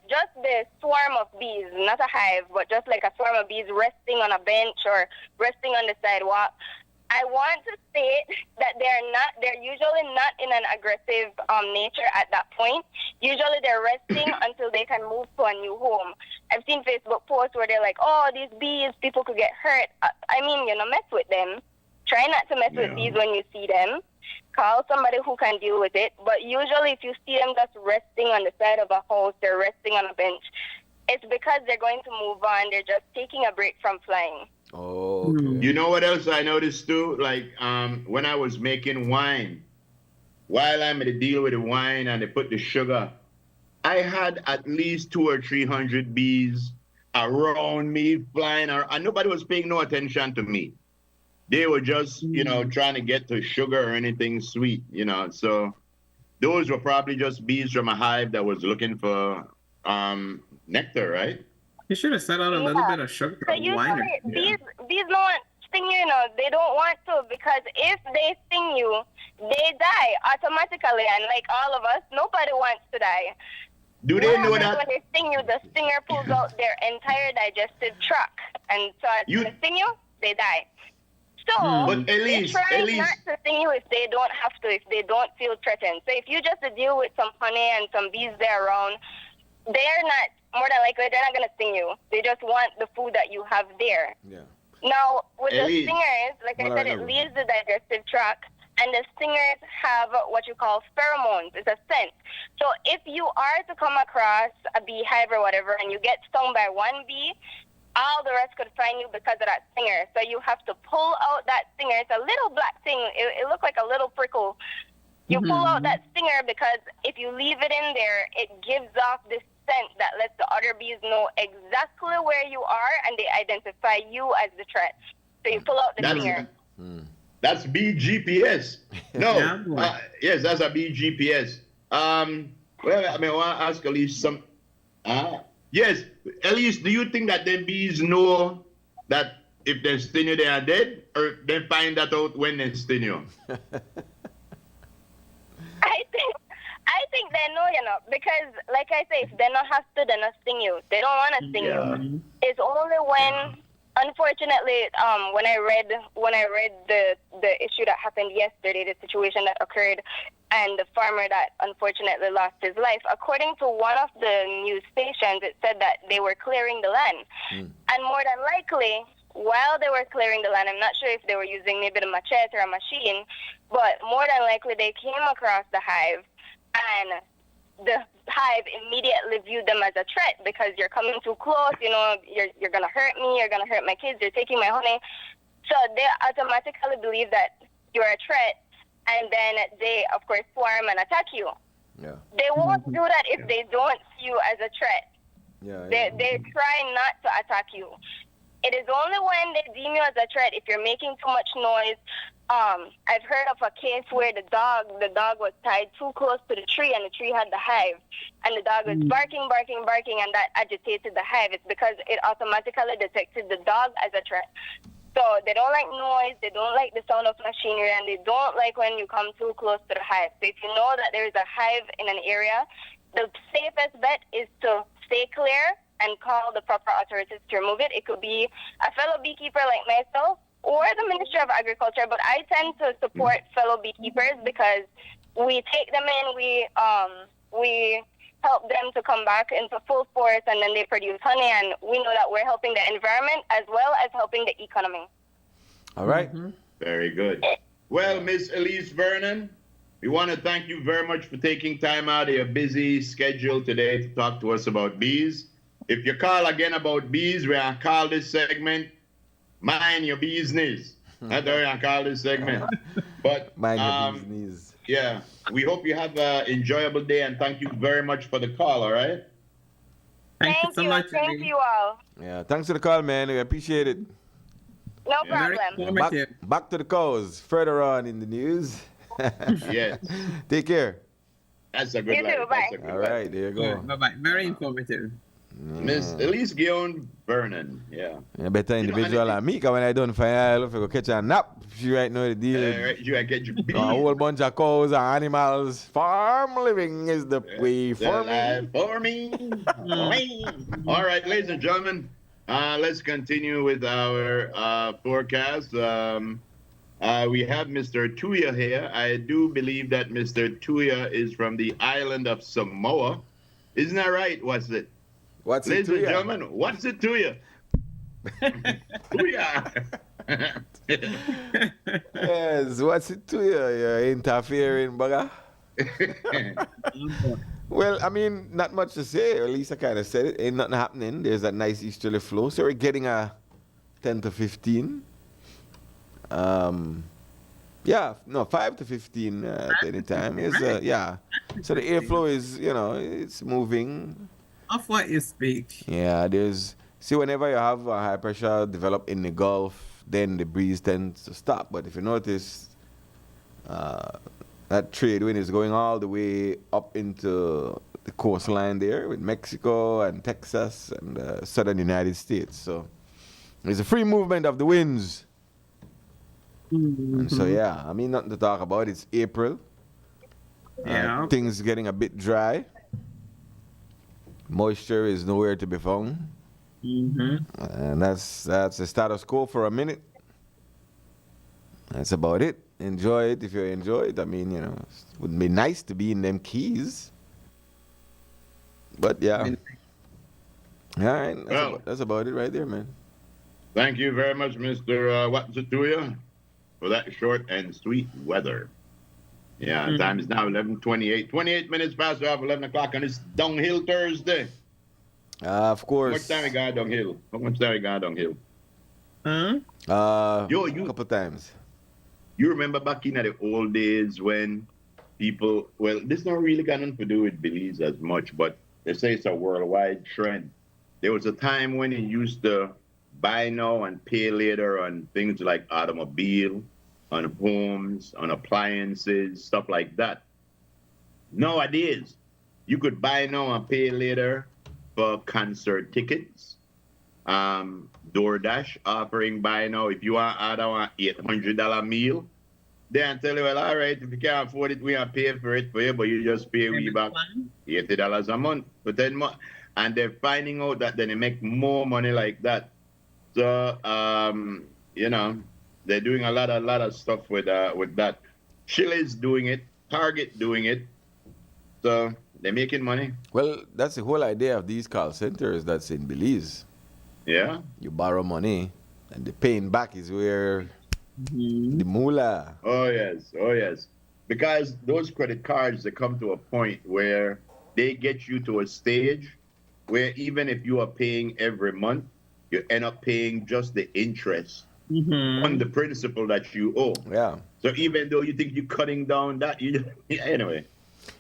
just the swarm of bees, not a hive, but just like a swarm of bees resting on a bench or resting on the sidewalk. I want to state that they're usually not in an aggressive nature at that point. Usually they're resting until they can move to a new home. I've seen Facebook posts where they're like, oh, these bees, people could get hurt. I mean, mess with them. Try not to mess with bees when you see them. Call somebody who can deal with it. But usually if you see them just resting on the side of a house, they're resting on a bench, it's because they're going to move on. They're just taking a break from flying. Oh, okay. You know what else I noticed too? Like when I was making wine, while I'm in the deal with the wine and they put the sugar, I had at least 200 or 300 bees around me flying around, and nobody was paying no attention to me. They were just, trying to get to sugar or anything sweet, So those were probably just bees from a hive that was looking for nectar, right? You should have set out a little bit of sugar So or wine. usually bees don't want to sting you, they don't want to, because if they sting you, they die automatically. And like all of us, nobody wants to die. Do they know When that? they sting you, the stinger pulls out their entire digestive tract. And so as they sting you, they die. So But they try not to sting you if they don't have to, if they don't feel threatened. So if you just deal with some honey and some bees there around, they're not, more than likely, they're not going to sting you. They just want the food that you have there. Yeah. Now, with the Elise. stingers, like I said, it leaves the digestive tract, and the stingers have what you call pheromones. It's a scent. So if you are to come across a beehive or whatever, and you get stung by one bee, all the rest could find you because of that stinger. So you have to pull out that stinger. It's a little black thing. It looks like a little prickle. You pull out that stinger because if you leave it in there, it gives off this scent that lets the other bees know exactly where you are, and they identify you as the threat. So you pull out the stinger. That's BGPS. No, Yeah. yes, that's a BGPS. Well, I want to ask Elise some. Yes, Elise, do you think that the bees know that if they sting you, they are dead, or they find that out when they sting you? I think they know, because like I say, if they don't have to, they not sting you. They don't want to sting you. It's only when, unfortunately, when I read the issue that happened yesterday, the situation that occurred, and the farmer that unfortunately lost his life. According to one of the news stations, it said that they were clearing the land, and more than likely, while they were clearing the land, I'm not sure if they were using maybe the machete or a machine, but more than likely they came across the hive, and the hive immediately viewed them as a threat because you're coming too close, you're going to hurt me, you're going to hurt my kids, you're taking my honey. So they automatically believe that you're a threat, and then they, of course, swarm and attack you. Yeah. They won't do that if they don't see you as a threat. Yeah. They try not to attack you. It is only when they deem you as a threat if you're making too much noise. I've heard of a case where the dog was tied too close to the tree, and the tree had the hive, and the dog was barking, and that agitated the hive. It's because it automatically detected the dog as a threat. So they don't like noise, they don't like the sound of machinery, and they don't like when you come too close to the hive. So if you know that there is a hive in an area, the safest bet is to stay clear and call the proper authorities to remove it. It could be a fellow beekeeper like myself or the Ministry of Agriculture, but I tend to support fellow beekeepers because we take them in, we help them to come back into full force, and then they produce honey, and we know that we're helping the environment as well as helping the economy. All right. Very good. Well, Miss Elise Vernon, we want to thank you very much for taking time out of your busy schedule today to talk to us about bees. If you call again about bees, we're going to call this segment Mind Your Business. That's how we're going to call this segment. But Mind your business. yeah, we hope you have an enjoyable day, and thank you very much for the call, all right? Thank you so much. Thank you all. Yeah, thanks for the call, man. We appreciate it. No Very problem. informative. Back to the cause. Further on in the news. Yes. Take care. That's a good You too, life. bye. That's a good All life. right, there you go. Bye-bye. Very informative. Miss Elise Guillaume Vernon, yeah. A better individual than me, because when I don't find I love to go catch a nap. She right now the deal. Right, you gotta get your bees. A whole bunch of cows and animals. Farm living is the way for me. Life for me. All right, ladies and gentlemen, let's continue with our forecast. We have Mr. Tuya here. I do believe that Mr. Tuya is from the island of Samoa. Isn't that right? What's it? What's Ladies it to and you? gentlemen, what's it to you? Tuya. Yes, what's it to you? You're interfering, bugger. Well, I mean, not much to say. At least I kind of said it. Ain't nothing happening. There's that nice easterly flow. So we're getting a 10 to 15. 5 to 15 at any time. It's, yeah. So the airflow is, it's moving. Of what you speak. Yeah, whenever you have a high pressure develop in the Gulf, then the breeze tends to stop. But if you notice, that trade wind is going all the way up into the coastline there with Mexico and Texas and southern United States. So there's a free movement of the winds. And so, yeah, I mean, nothing to talk about. It's April. Yeah. Things getting a bit dry. Moisture is nowhere to be found. And that's the status quo for a minute. That's about it. Enjoy it if you enjoy it. I mean, it would be nice to be in them Keys. But, yeah. All right. That's about it right there, man. Thank you very much, Mr. What's it to you, for that short and sweet weather. Yeah, time is now 11:28. 28 minutes past 11 o'clock on this downhill Thursday. Of How course. much time we got downhill? How much time we got downhill? Huh? A You couple times. you remember back in the old days when people, well, this not really got nothing to do with Belize as much, but they say it's a worldwide trend. There was a time when you used to buy now and pay later on things like automobile, on homes, on appliances, stuff like that. Nowadays, you could buy now and pay later for concert tickets. DoorDash offering buy now. If you want to order an $800 meal, they tell you, well, all right, if you can't afford it, we are pay for it for you, but you just pay we back $80 a month for 10 months. And they're finding out that then they make more money like that. So, they're doing a lot of stuff with that. Chile's doing it, Target doing it. So they're making money. Well, that's the whole idea of these call centers that's in Belize. Yeah. You borrow money, and the paying back is where the moolah. Oh yes. Because those credit cards, they come to a point where they get you to a stage where even if you are paying every month, you end up paying just the interest on the principal that you owe. Yeah. So even though you think you're cutting down that, anyway.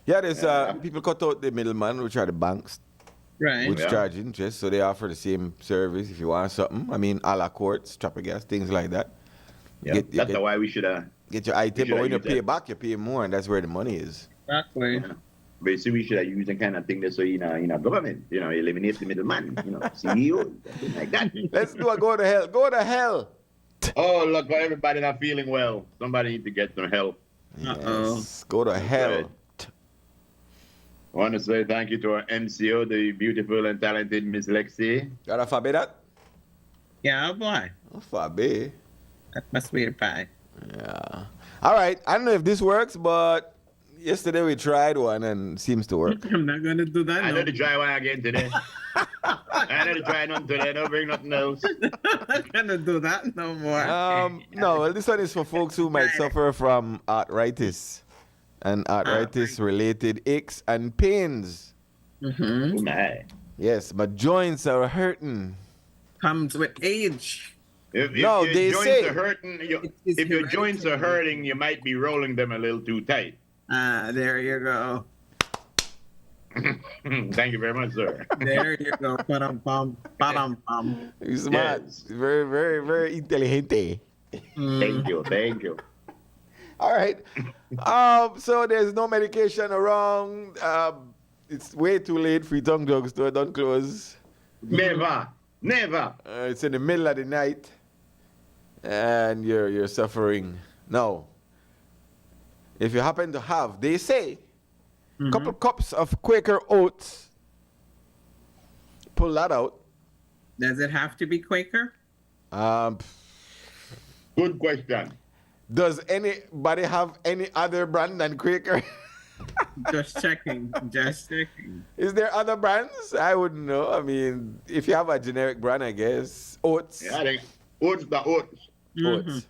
Yeah, there's people cut out the middleman, which are the banks. Right. which Yeah. charge interest. So they offer the same service if you want something. I mean, a la quartz, trapper gas, things like that. You Yeah. get, you That's get, why we should have. get your item, but shoulda when you used pay that. back, you pay more, and that's where the money is. Exactly. Yeah. But see, we should have used the kind of thing that so government, eliminate the middleman, CEO, something like that. Let's do a go to hell. Go to hell. Oh, look, for everybody not feeling well, somebody need to get some help. Uh-oh. Yes. Go to hell. right. I want to say thank you to our MCO, the beautiful and talented Miss Lexi. Got a fabe that? Yeah, boy. Oh, fabe. That must be a pie. Yeah. All right. I don't know if this works, but yesterday we tried one and it seems to work. I'm not going to do that. I no. know to try one again today. I know to try none today. Don't bring nothing else. I'm not going to do that no more. No, well, this one is for folks who might suffer from arthritis and arthritis related aches and pains. Mm-hmm. Oh, my. Yes, my joints are hurting. Comes with age. If No, your they joints say- are hurting, is if your joints are hereditary. hurting, you might be rolling them a little too tight. There you go. Thank you very much, sir. There you go. Ba-dum-bum. Ba-dum-bum. You're smart. Yes. Very, very, very intelligente. Thank you. Thank you. All right. So there's no medication around. It's way too late for your tongue drugstore. Don't close. Never. Never. It's in the middle of the night, and you're suffering. No. If you happen to have, they say, a couple cups of Quaker oats. Pull that out. Does it have to be Quaker? Good question. Does anybody have any other brand than Quaker? Just checking. Just checking. Is there other brands? I wouldn't know. I mean, if you have a generic brand, I guess. Oats. Yeah, I think oats the oats. Oats.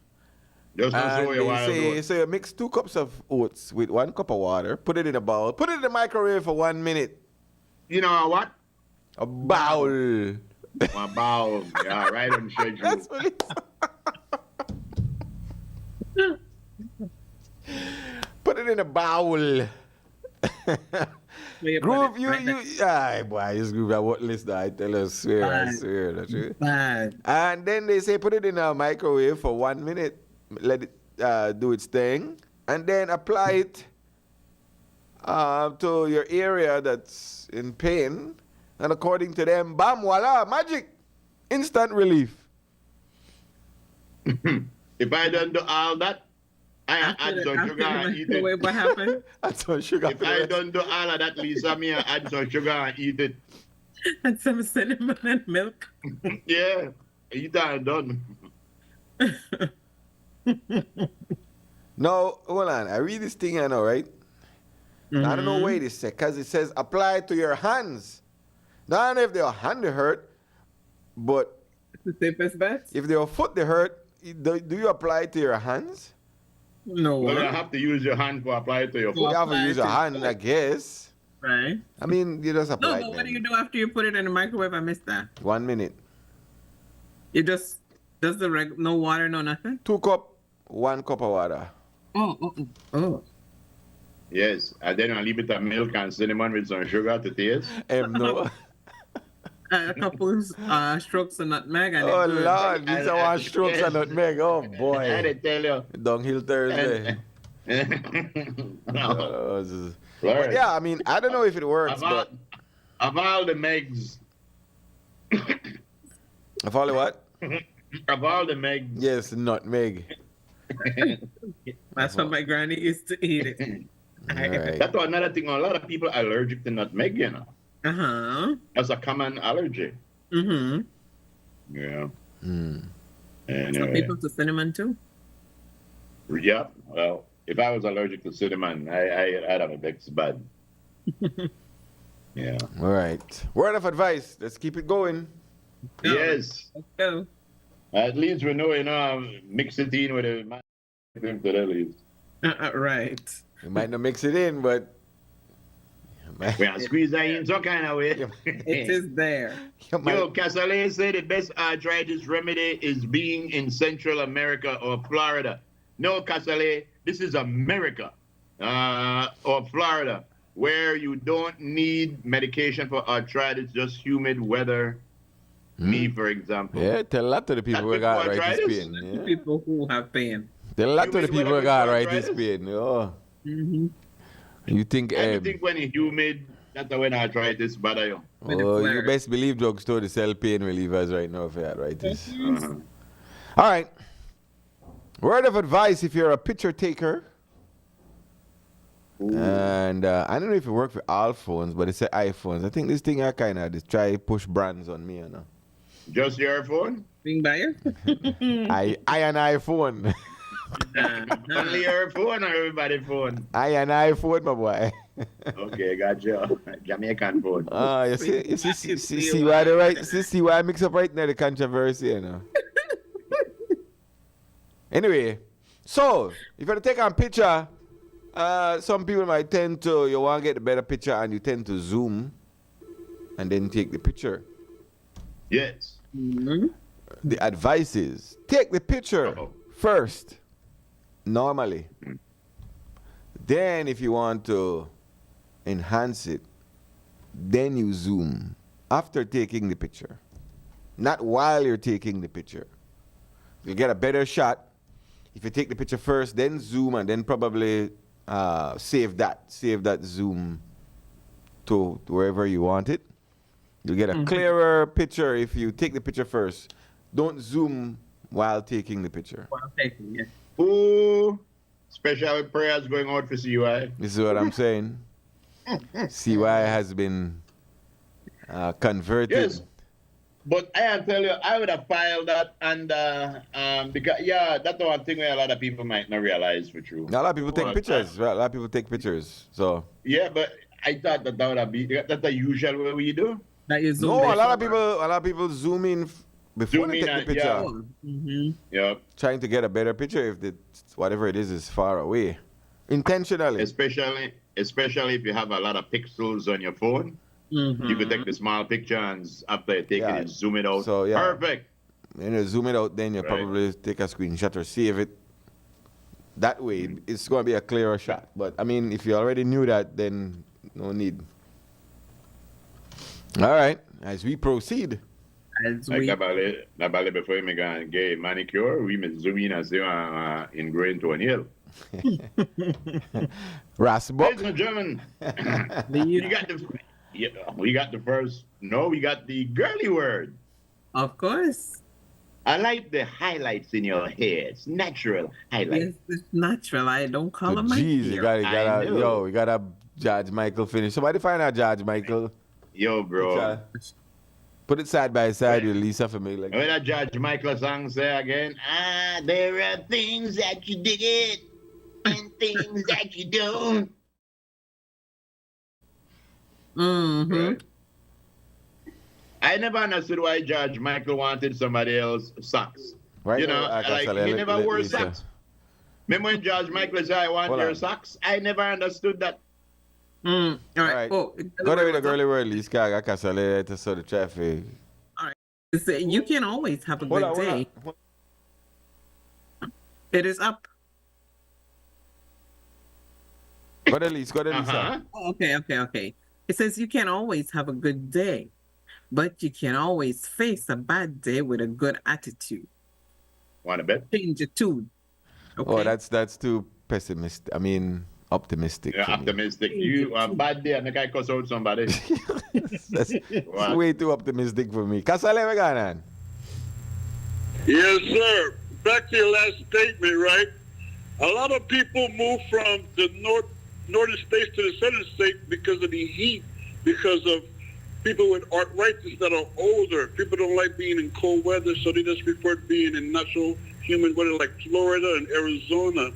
Just to And show you why they say, so you mix 2 cups of oats with 1 cup of water, put it in a bowl, put it in the microwave for 1 minute. You know what? A bowl. My bowl. Yeah, right on schedule. That's what it is. Put it in a bowl. Groove, aye, boy, this groove, I won't listen. I tell you, I swear, that's it. Bad. And then they say put it in a microwave for 1 minute, let it do its thing, and then apply it to your area that's in pain. And according to them, bam, voila, magic, instant relief. If I don't do all that, I add some sugar and eat it. Wait, what happened? That's what sugar. If I don't do all of that, Lisa, me I add some sugar and eat it. And some cinnamon and milk. Yeah, eat that and done. No, hold on. I read this thing, I know, right? I don't know why this says, because it says apply to your hands. Now, I don't know if their hand hurt, but The safest bet? if their foot they hurt, do you apply it to your hands? No. Well, you have to use your hand to apply it to your You foot. have to use your hand, I guess. Right. I mean, you just No, apply but it. what do you do after you put it in the microwave? I missed that. 1 minute. You just, does the no water, no nothing? 2 cup, 1 cup of water. Oh. Yes, and then I leave it a milk and cinnamon with some sugar to taste. No. A couple strokes of nutmeg. And Oh, it's good. Lord. These are one strokes and nutmeg. Oh, I boy. tell you. Downhill Thursday. No. But Lord. yeah, I mean, I don't know if it works, but Of all the megs, I follow what? of all the megs, Yes, nutmeg. That's what my granny used to eat it. Right. that's another thing. A lot of people are allergic to nutmeg, you know. Uh-huh. That's a common allergy. Mm-hmm. Yeah. Some Anyway. people to cinnamon too. Yeah. Well, if I was allergic to cinnamon, I'd have a big bad. Yeah. All right. Word of advice. Let's keep it going. Go. Yes. Let's go. At least we know, mix it in with a at least. Right. We might not mix it in, but We are squeeze that in some kind of way. It is there. you might- Yo, Casale said the best arthritis remedy is being in Central America or Florida. No, Casale, this is America or Florida. where you don't need medication for arthritis, just humid weather. Me, for example. Yeah, tell a lot of the people who got arthritis arthritis? pain. Yeah. People who have pain. Tell a lot of the Humid people weather who got for arthritis arthritis? pain. Oh. Mm-hmm. You think, I think when it's humid, that's when arthritis bother you. With the oh, you flares. best believe drugstore to sell pain relievers right now for arthritis. Uh-huh. All right. Word of advice if you're a picture taker. And I don't know if it works for all phones, but it's iPhones. I think this thing I kind of just try push brands on me, you know. Just your phone? Being buyer? I an iPhone. Only your phone or everybody's phone? I an iPhone, my boy. Okay, gotcha. Jamaican phone. You see why the right see why I mix up right now the controversy, you know. Anyway, so if you take a picture, some people might tend to you want to get a better picture and you tend to zoom and then take the picture. Yes. Mm-hmm. The advice is take the picture first, normally. Then if you want to enhance it, then you zoom after taking the picture. Not while you're taking the picture. You'll get a better shot if you take the picture first, then zoom, and then probably save that zoom to wherever you want it. You'll get a clearer picture if you take the picture first. Don't zoom while taking the picture. Well, taking it. Ooh, special prayers going out for CUI. This is what I'm saying. CY has been converted. Yes. But I tell you, I would have filed that, and because that's the one thing where a lot of people might not realize for true. A lot of people take pictures. Right? A lot of people take pictures. So Yeah, but I thought that would have been that's the usual way we do. That is no, a lot of people zoom in before Zoom they in take the and- picture, yeah. Mm-hmm. Yeah, trying to get a better picture if whatever it is far away, intentionally. especially if you have a lot of pixels on your phone. Mm-hmm. You could take the small picture and after you take Yeah. it, zoom it out. So, yeah. Perfect. Then you zoom it out, then you Right. probably take a screenshot or save it. That way, it's going to be a clearer shot. But I mean, if you already knew that, then no need. All right, as we proceed. As Like we Nabale before me go and get manicure, we may zoom in and see in growing to a nail. Rasbok. Ladies and gentlemen, we got the first. No, we got the girly word. Of course. I like the highlights in your hair. It's natural highlights. Yes, it's natural. I don't color my Jeez, you hair. gotta, we gotta George Michael finish. Somebody find out George Michael. Yo, bro. Put it side by side with Lisa for me. Like, When that Judge Michael song say again, there are things that you did and things that you don't. Mm-hmm. Right? I never understood why Judge Michael wanted somebody else's socks. right You now, know, like I like said, he let- never let wore Lisa. socks. Remember when Judge Michael said, I want Hold your on. socks? I never understood that. All right. Right. Oh, Go there with the girly word, Lisa. I got to let us the traffic. You can always have a Hold good on, hold day. on. It is up. Go there, Lisa. Go there, Lisa. Uh-huh. Oh, okay. It says you can always have a good day, but you can always face a bad day with a good attitude. Want to bet? Change your tune. Okay. Oh, that's too pessimistic. I mean, optimistic. You're for me. optimistic. You a bad day and the guy cuss out somebody. That's What? way too optimistic for me. Kasale, we got on. Yes, sir. Back to your last statement, right? A lot of people move from the northern states to the southern states because of the heat, because of people with arthritis that are older. People don't like being in cold weather, so they just prefer being in natural humid weather like Florida and Arizona.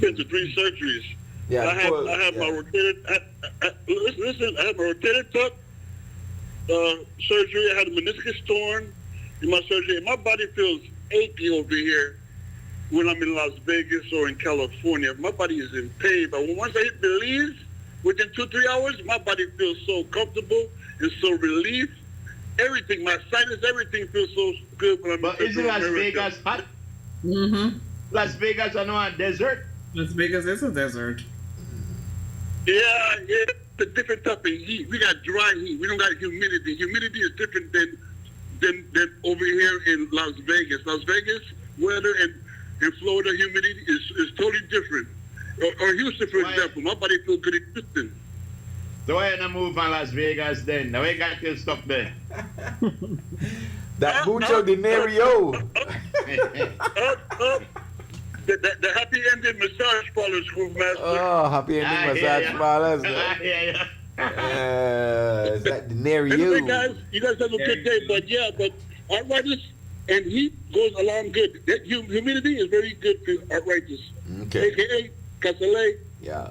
Been to 3 surgeries. Yeah, I have my rotator. Listen, I had my rotator cuff surgery. I had a meniscus torn in my surgery, and my body feels achy over here when I'm in Las Vegas or in California. My body is in pain, but once I hit Belize, within 2-3 hours, my body feels so comfortable and so relieved. Everything, my sinus, everything feels so good when I'm But in isn't Las America. Vegas hot? Mm-hmm. Las Vegas are not a desert. Las Vegas is a desert. Yeah, it's a different type of heat. We got dry heat. We don't got humidity. Humidity is different than over here in Las Vegas. Las Vegas weather and Florida humidity is totally different. Or Houston, for example. My body feels good in Houston. So why you not move from Las Vegas then? Now we got your stuff there. That mucho dinero. The happy ending massage parlors, Schoolmaster. Oh, happy ending massage parlors. Is that dinero? Anyway, guys, you guys have a good day. But arthritis and heat goes along good. That humidity is very good for arthritis. Okay. AKA Castellet. Yeah.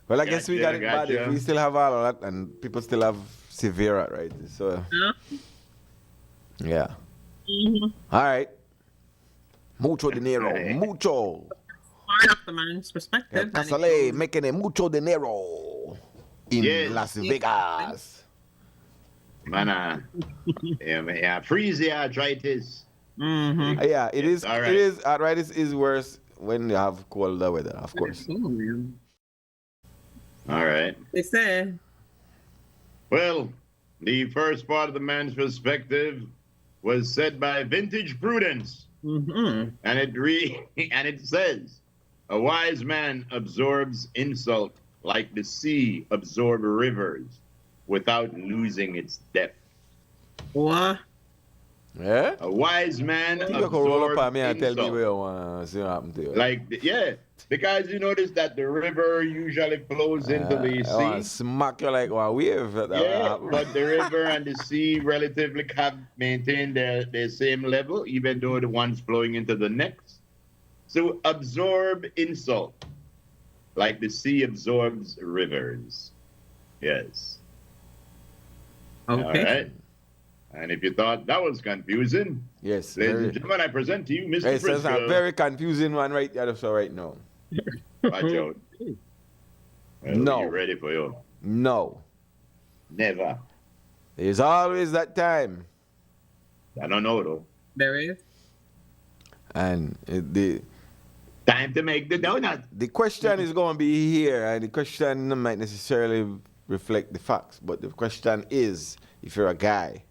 Well, I guess we got it bad. We still have all of that, and people still have severe arthritis. So, yeah. All right. Mucho dinero. Mucho. Part of the man's perspective. Castellet making a mucho dinero in Las Vegas. Man, yeah, freeze the arthritis. Yeah, it is. All right. It is. Arthritis is worse when you have colder weather, of course. All right. They say. Well, the first part of the man's perspective was said by Vintage Prudence, and it says, "A wise man absorbs insult like the sea absorbs rivers, without losing its depth." What? Yeah. A wise man You can roll up on absorbs me and tell me insult. where you want to see what happened to you. Like, because you notice that the river usually flows into the I want to sea. smack you like one wave. Yeah, but the river and the sea relatively have maintained their same level, even though the one's flowing into the next. So absorb insult, like the sea absorbs rivers. Yes. Okay. All right. And if you thought that was confusing, Yes. ladies and gentlemen, I present to you Mr. It's a Frisco. very confusing one right there, so right now. Watch out. Well, No. you ready for you? No. Never. There's always that time. I don't know though. There is. And the Time to make the donut. question is going to be here, and the question might necessarily reflect the facts, but the question is, if you're a guy,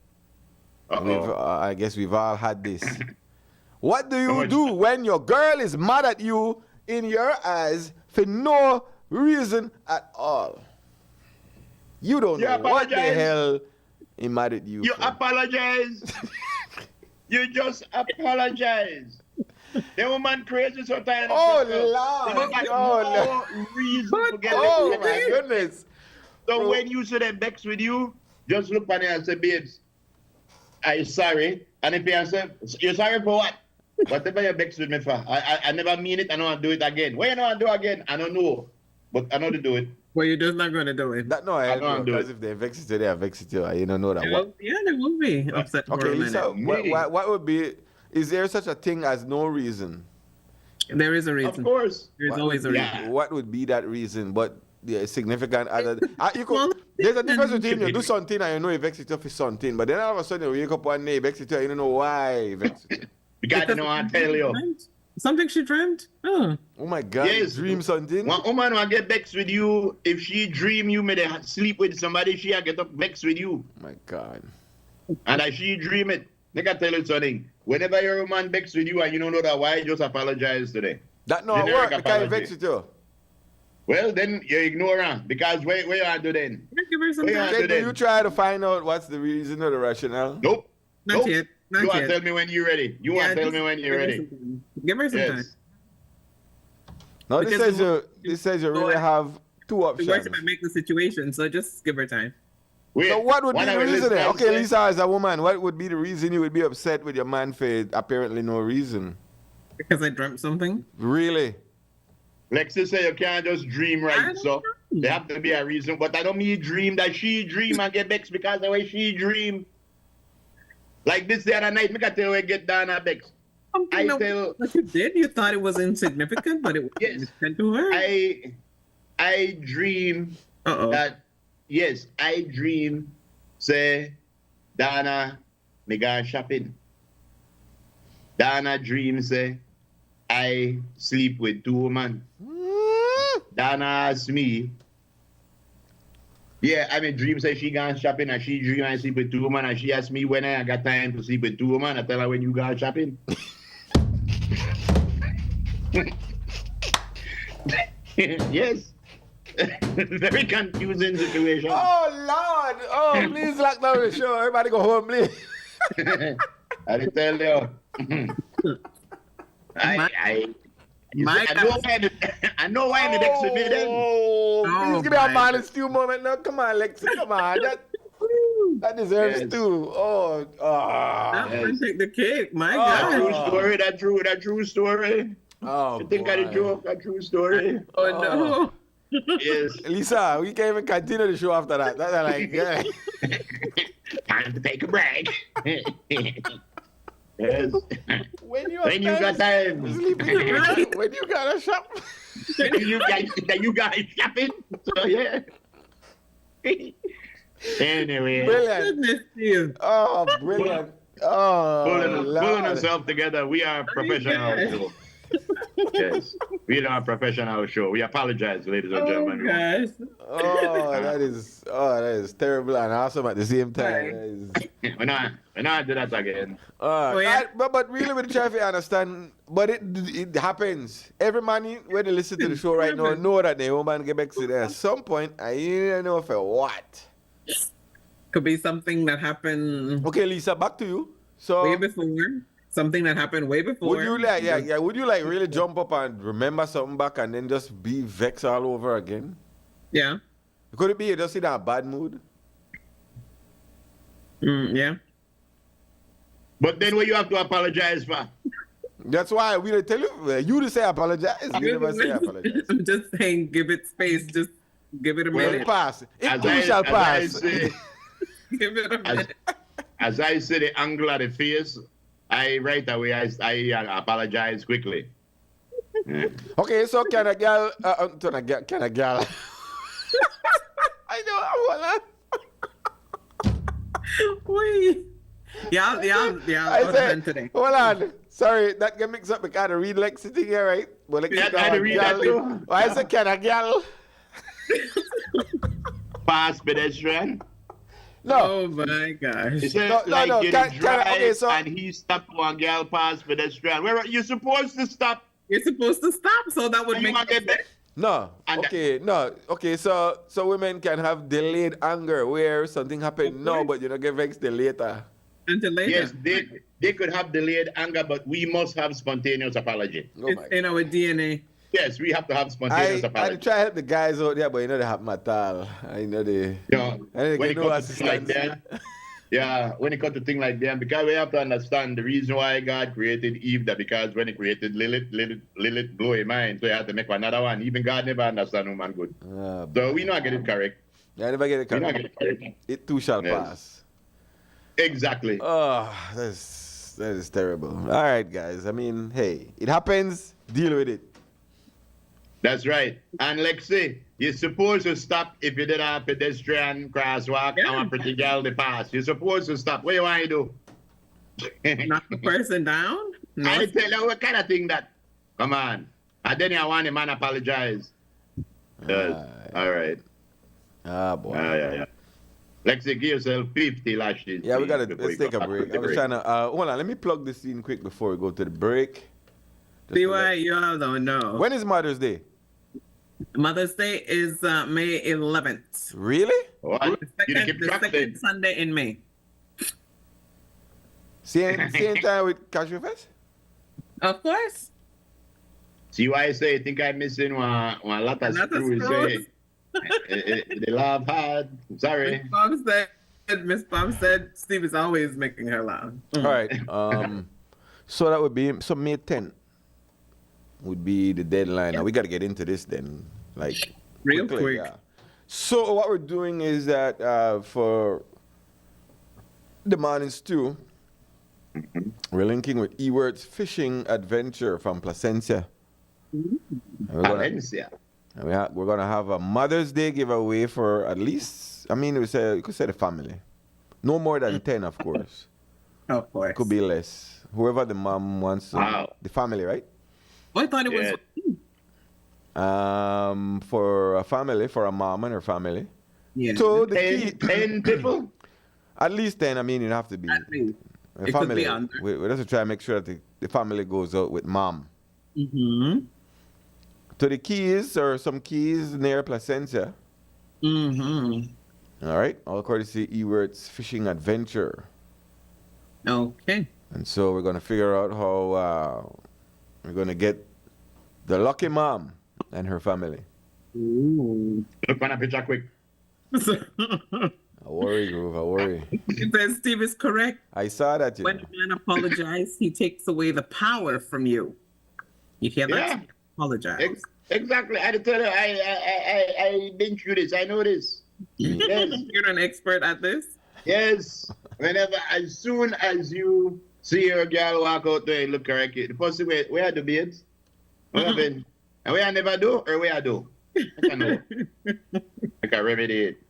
I guess we've all had this. What do you do when your girl is mad at you in your eyes for no reason at all? You don't know what the hell he mad at you You for. apologize. You just apologize. The woman crazy sometimes. Oh, They don't Lord. got Oh, no reason to get Oh, it. my goodness. So when you see them vex with you, just look at it and say, babes, I'm sorry. And if you answer, you're sorry for what? Whatever you vex with me for. I never mean it. I don't want to do it again. What you don't want to do again? I don't know. But I know to do it. Well, you're just not going to do it. That no, I I don't know, do because it. if they vex it, they are vex it. You don't know that. What? Yeah, they will be upset for Okay, a Lisa, minute. what would be? Is there such a thing as no reason? There is a Of reason. course. There's always a Yeah. reason. What would be that reason? But the significant other. You Well, could, there's a difference between you do something and you know you vex it for something, but then all of a sudden you wake up one day, you vex it, you don't know why you vex it. Because I know I tell you. Something she dreamt? Oh. Oh my God, Yes. dream something? One woman will get vexed with you. If she dream you may sleep with somebody, she will get up vexed with you. Oh my God. And as she dream it, I can tell you something. Whenever your woman vexed with you and you don't know that why, just apologize today. That no Generic work because you apology. vex with you. Well, then you ignore her. Because where you are to then? Give her some Wait, time. Then do you try to find out what's the reason or the rationale? Nope. Not Nope. yet. Not You want yet. to tell me when you're ready. You want to tell just me when give you're her ready. some time. Give her some time. Yes. No, this Because says you really have two It works options. about make the situation, so just give her time. Wait, So what would be one the of our reason then? listeners Okay, said- Lisa, as a woman, what would be the reason you would be upset with your man for apparently no reason? Because I dreamt something. Really? Lexi say you can't just dream I right, don't so know. there have to be a reason. But I don't mean dream that she dream and get vexed because the way she dream. Like this the other night, me can tell you where get down and vexed. I tell What you did? You thought it was insignificant, but it was Yes. significant to her. I dream Uh-oh. that yes, I dream say Dana me go shopping. Dana dream say I sleep with two women. Dana ask me Yeah, I mean, Dream says she gone shopping and she dream I sleep with two women and she asked me when I got time to sleep with two women. I tell her when you gone shopping. Yes. Very confusing situation. Oh, Lord. Oh, please lock down the show. Everybody go home, please. I did tell you. I know why the next to be then. Oh, please Oh, give me a my Morning Stew moment now. Come on, Lexi. Come on. That deserves Yes. stew. Oh, That Yes. one take the cake. My That true God. story, that true story. oh, You think I boy. did joke, that true story. Oh, no. Yes. Lisa, we can't even continue the show after that. That's like, yeah. Time to take a break. Yes. When you got time. sleep in the night, when you gotta shop. you got shopping. So yeah. Anyway. Brilliant. Goodness you. Oh, brilliant. Oh, Pulling Lord. ourselves together. We are a professional God. show. Yes. We are a professional show. We apologize, ladies and Oh, gentlemen. gosh. Oh, that is terrible and awesome at the same time. Right. That is- We're not do that again. Uh, Oh, yeah? but really, with the traffic, I understand. But it happens. Every man when they listen to the show right now know that they woman get back to there at some point. I don't know for what. Could be something that happened Okay, Lisa, back to you. So way before. Something that happened way before. would you like, yeah, would you like really jump up and remember something back and then just be vexed all over again? Yeah. Could it be you just in a bad mood? Yeah. But then what you have to apologize for? That's why we don't tell you. You to say apologize. You never say apologize. I'm just saying, give it space. Just give it a Well, minute. it pass. It As too I- shall as I pass. say- Give it a minute. As I see the angle of the face, I right away I apologize quickly. Okay, so can a girl, can a girl? I know, Wait. Yeah, I out said, of today. hold on. Sorry, that get mixed up because I read Lexi thing here, right? Well, Lexi Yeah, got I had to a read that girl. too. Why is it can a girl? Pass pedestrian. No, Oh my gosh. It's like no, you can- drive okay, so- and he stopped one girl pass pedestrian. Where you supposed to stop? You're supposed to stop, so that would And you make want to get back? no. And- Okay, no. Okay, so women can have delayed anger where something happened now, but you don't get vexed till later. until later. Yes, they could have delayed anger, but we must have spontaneous apology. Oh It's my in our DNA. Yes, we have to have spontaneous I apology. try to help the guys out there, but you know they happen at all. I know they. You know, I didn't when get it no comes to things like assistance. that, yeah, when it comes to things like that, because we have to understand the reason why God created Eve, that because when he created Lilith blew his mind, so he had to make another one. Even God never understand woman good. So we not get it correct. I never get it We not correct. get it correct. It too shall Yes. pass. Exactly. Oh, that is terrible. All right, guys. I mean, hey, it happens. Deal with it. That's right. And Lexi, you're supposed to stop if you did a pedestrian crosswalk Yeah. and a pretty girl to pass. You're supposed to stop. What you want to do? Knock the person down? No. I tell you what kind of thing that. Come on. And then I want the man apologize. Yes. All right. Ah, boy. Yeah. Lexi, give yourself 50 lashes. Yeah, we please, gotta. before Let's you take go a back to break. the I was trying to. Hold on. Let me plug this in quick before we go to the break. Just See to why let- you all don't know. When is Mother's Day? Mother's Day is May 11th. Really? What? You keep The track second then. Sunday in May. Same time with Cashew Fest? Of course. See why I say, I think I'm missing one lot of Lot of screws. screws. They laugh hard. Sorry. Miss Bob said Steve is always making her laugh. All right. So that would be May 10th would be the deadline. Now we got to get into this then, like Real quickly, quick. yeah. So what we're doing is that for the Morning Stew, we're linking with Ewert's Fishing Adventure from Placencia. And Valencia. we're gonna have a Mother's Day giveaway for at least, I mean, you could say the family. No more than 10, of course. Of course. Could be less. Whoever the mom wants, Wow. the family, right? Oh, I thought it was. Yeah. For a family, for a mom and her family. Yeah. So the key, 10 people? at least 10, I mean, it have to be. At least. The It could family, be under. we have to try and make sure that the family goes out with mom. Mm-hmm. To the keys, or some keys near Placencia. Mm-hmm. All right, all courtesy Ewert's Fishing Adventure. Okay. And so we're going to figure out how we're going to get the lucky mom and her family. Ooh. Look on a picture quick. I worry, Groove, I worry. It says Steve is correct. I saw that, you When know. a man apologizes, he takes away the power from you. You hear that? Yeah. Apologize. Exactly. I tell you, I've been through this. I know this. Yes. You're an expert at this? Yes. Whenever, as soon as you see your girl walk out there and look correct, the first thing, where are the beards? What happened? And where I never do, or where I do? I can know. I can remedy it.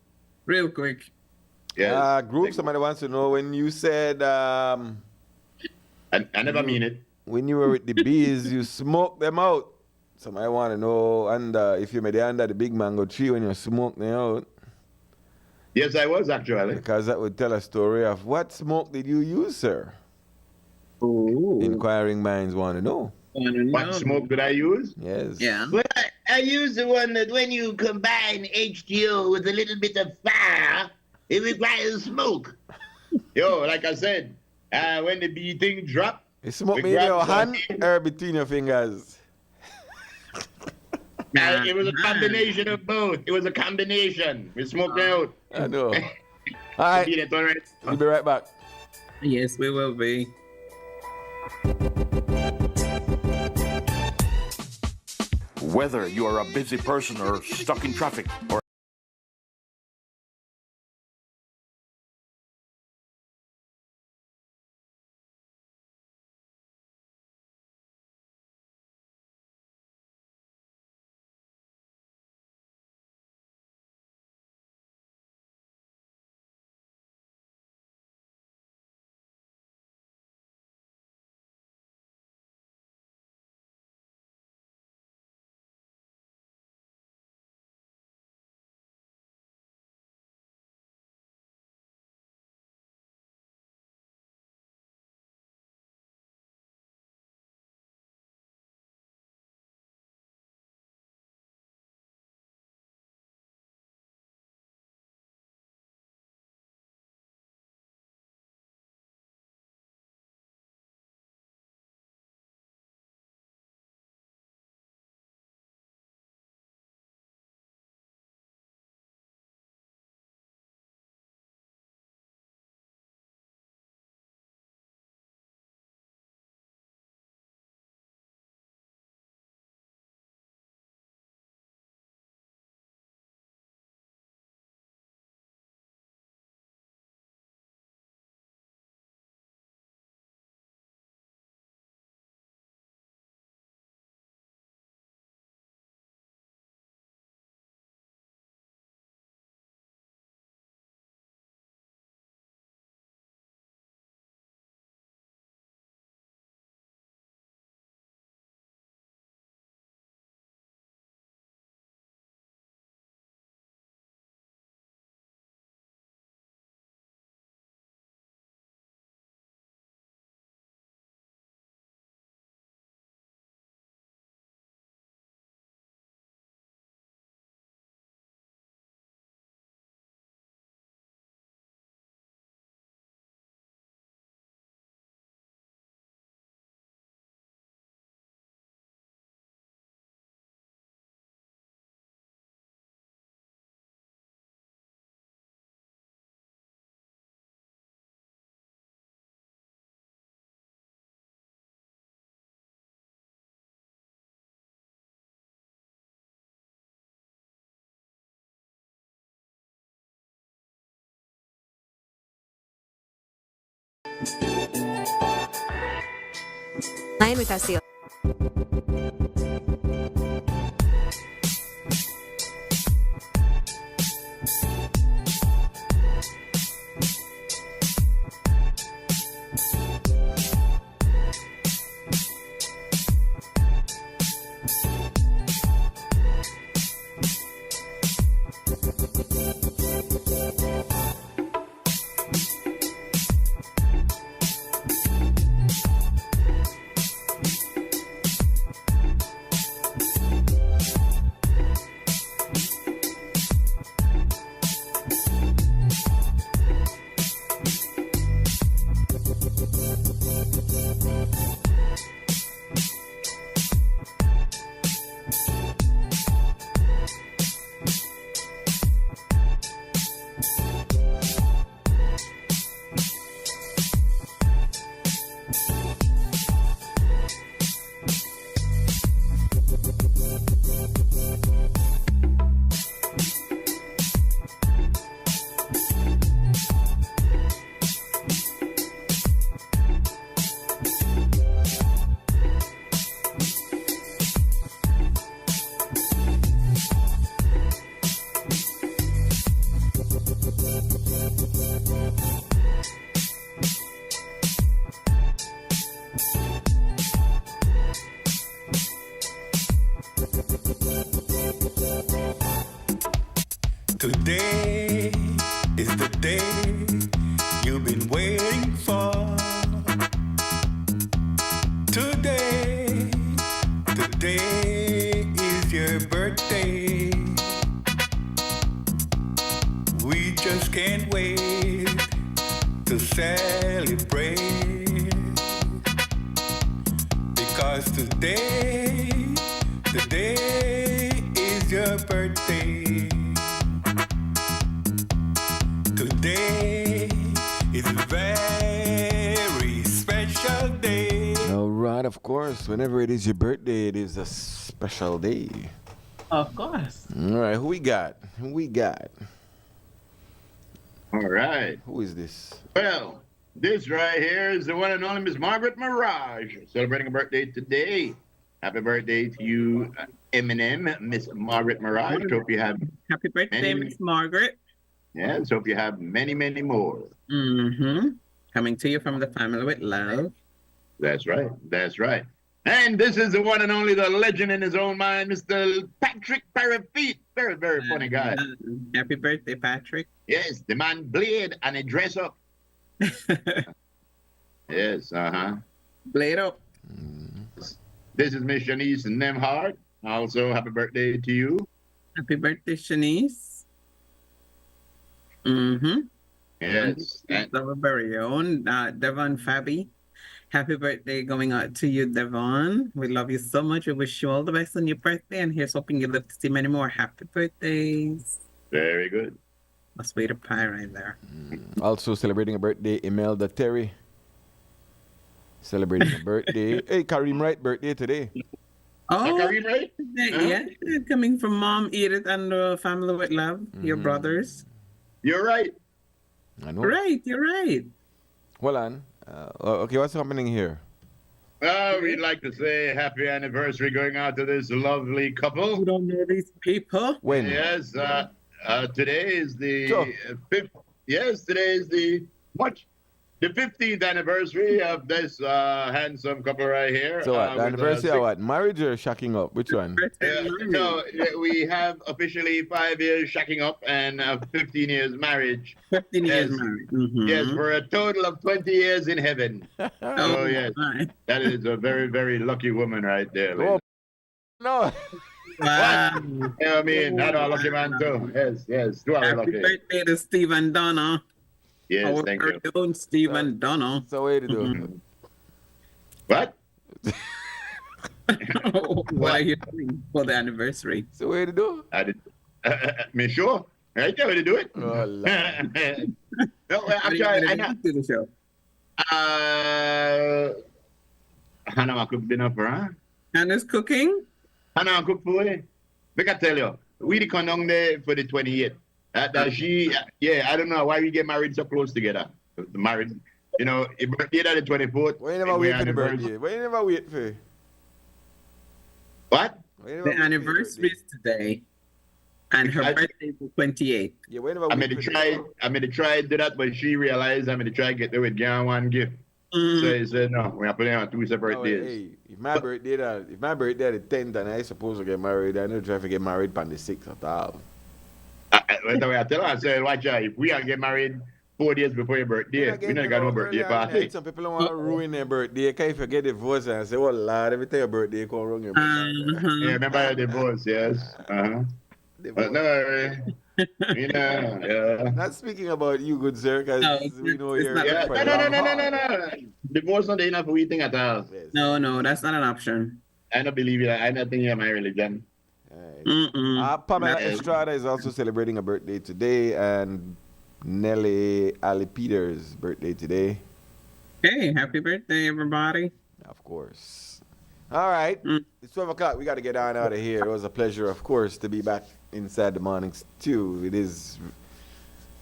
Real quick. Yes. Groove, somebody wants to know when you said I never mean it. when you were with the bees, you smoked them out. Somebody want to know if you made it under the big mango tree when you smoked them out. Yes, I was actually. Because that would tell a story of what smoke did you use, sir? Ooh. Inquiring minds want to know. What smoke did I use? Yes. Yeah. Well, I use the one that when you combine H2O with a little bit of fire, it requires smoke. Yo, like I said, when the bee thing drop, You smoke we me in grab your some- hand or between your fingers? it was a combination of both. It was a combination. We smoked out. I know. All right. Beat it, all right. We'll be right back. Yes, we will be. Whether you are a busy person or stuck in traffic or Line with us, celebrate because today is your birthday. Today is a very special day. All right, of course. Whenever it is your birthday, it is a special day. Of course. All right, who we got? Who we got? All right. Who is this? Well, this right here is the one and only Miss Margaret Mirage, celebrating a birthday today. Happy birthday to you, Eminem, Miss Margaret Mirage. Hope you have Happy birthday, Miss Margaret. Yes, hope you have many, many more. Mm-hmm. Coming to you from the family with love. That's right. That's right. And this is the one and only, the legend in his own mind, Mr. Patrick Parafit. Very, very funny guy. Happy birthday, Patrick. Yes, the man blade and a dress up. Yes, Blade up. This is Miss Shanice Nemhard. Also, happy birthday to you. Happy birthday, Shanice. Mm-hmm. Yes. And our very own Devon Fabi. Happy birthday going out to you, Devon. We love you so much. We wish you all the best on your birthday, and here's hoping you live to see many more happy birthdays. Very good. A sweet pie right there. Also celebrating a birthday, Imelda Terry. Celebrating a birthday. Hey, Kareem Wright birthday today. Oh, Kareem Wright? Yeah, coming from Mom Edith and the family with love, your brothers. You're right. I know. Right, you're right. Hold on. Okay, what's happening here? Well, we'd like to say happy anniversary going out to this lovely couple. You don't know these people. When? Yes, today is the Sure. fifth. Yes, today is the 15th anniversary of this handsome couple right here. So what? The with, anniversary or what? Marriage or shacking up? Which one? No, we have officially 5 years shacking up and 15 years marriage. 15 years Yes. married. Mhm. Yes, for a total of 20 years in heaven. Oh, yes, my. that is a very, very lucky woman right there. Oh, no. Wow. Yeah, I mean, not a lucky man too. Yes, two are Happy lucky. birthday to Stephen Donna. Yes, Our thank you. very own Stephen Donna. So what do you do? What? What are you doing for the anniversary? So what do you do? I did. Me sure. Right there, to do it. Oh, Lord. No, actually, I know. to the show. Hannah cook dinner for her. Hannah's cooking? Hannah cook for her. We can tell you, we the come down there for the 28th. That she, I don't know why we get married so close together. Married, you know, it birthday at the 24th. Why you never wait for the birthday? Why you never wait for? What? The anniversary is today. And her birthday is the 28th. Yeah, why you never I wait made to for try do that, but she realized I made to try get there with girl one gift. So he said, no, we are putting on two separate No, days. hey, if my birthday the 10th and I supposed to get married, I don't try to get married on the 6th at all. I tell her, I said, watch out, if we are get married 4 days before your birthday, we don't got no birthday party. Some people don't want to ruin their birthday. Can't forget divorce and say, well, Lord, every time your birthday come wrong. Your birthday. Yeah, remember your divorce, yes. But no, you know, Not speaking about you, good sir, because we know you're yeah. for a long haul. No. Divorce not enough for eating at all. Yes. No, that's not an option. I don't believe it. I don't think you're my religion. Pamela No. Estrada is also celebrating a birthday today, and Nelly Ali Peters' birthday today. Hey, happy birthday, everybody. Of course. All right. It's 12 o'clock. We got to get on out of here. It was a pleasure, of course, to be back inside the morning stew. It is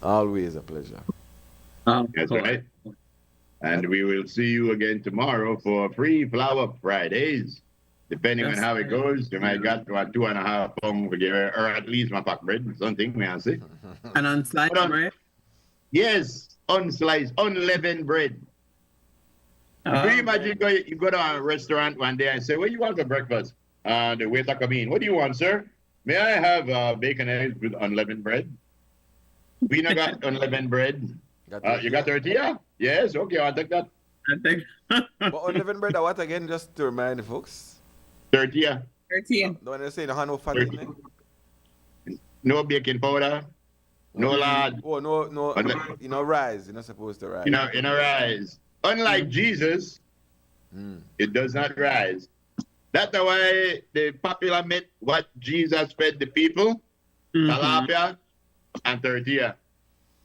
always a pleasure. That's right. And we will see you again tomorrow for Free Flower Fridays. Depending on how it goes, you might got 2.5 pounds or at least my pack bread, something, may I say. And unsliced bread? Yes, unsliced, unleavened bread. Can you imagine you go to a restaurant one day and say, what do you want for breakfast? The waiter come in, what do you want, sir? May I have bacon and eggs with unleavened bread? We not got unleavened bread. You got tortilla? Yes, okay, I'll take that. But unleavened bread, what again, just to remind the folks? Tortilla. The one they say the hand no fat in there? No baking powder. No, lad. Oh, no, Unle- you know, rise. You're not supposed to rise. You know, rise. Unlike Jesus, it does not rise. That's why the popular myth, what Jesus fed the people, tilapia and tortilla.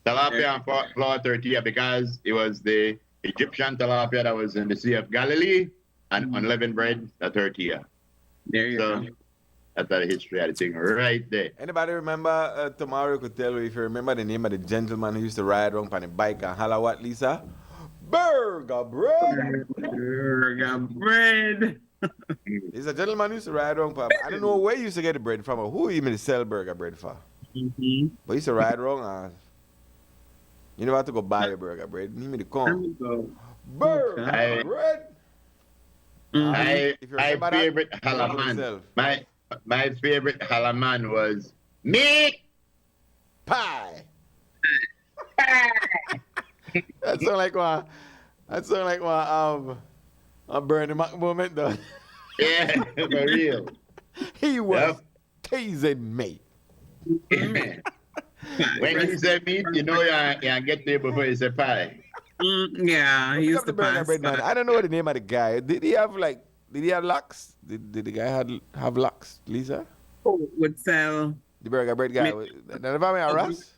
Tilapia and flour tortilla, because it was the Egyptian tilapia that was in the Sea of Galilee and unleavened bread, a tortilla. There you go. That's the history of the thing right there. Anybody remember, tomorrow could tell you if you remember the name of the gentleman who used to ride around on the bike and holler what, Lisa? Burger bread! Burger bread. He's a gentleman who used to ride around. I don't know where he used to get the bread from or who he even sell burger bread for. But he used to ride around and you never have to go buy your burger bread. You need to come. Burger bread! My If you remember that, favorite you know halaman. yourself. My favorite halaman was meat Pie! That sound like one a Bernie Mac moment though. Yeah, for real. He was teasing me. When he said meat, you know you get there before he said pie. Yeah, he used to burger bread man. I don't know the name of the guy. Did he have locks? Did the guy have locks, Lisa? Who would sell? The burger bread guy. None of them are Ross?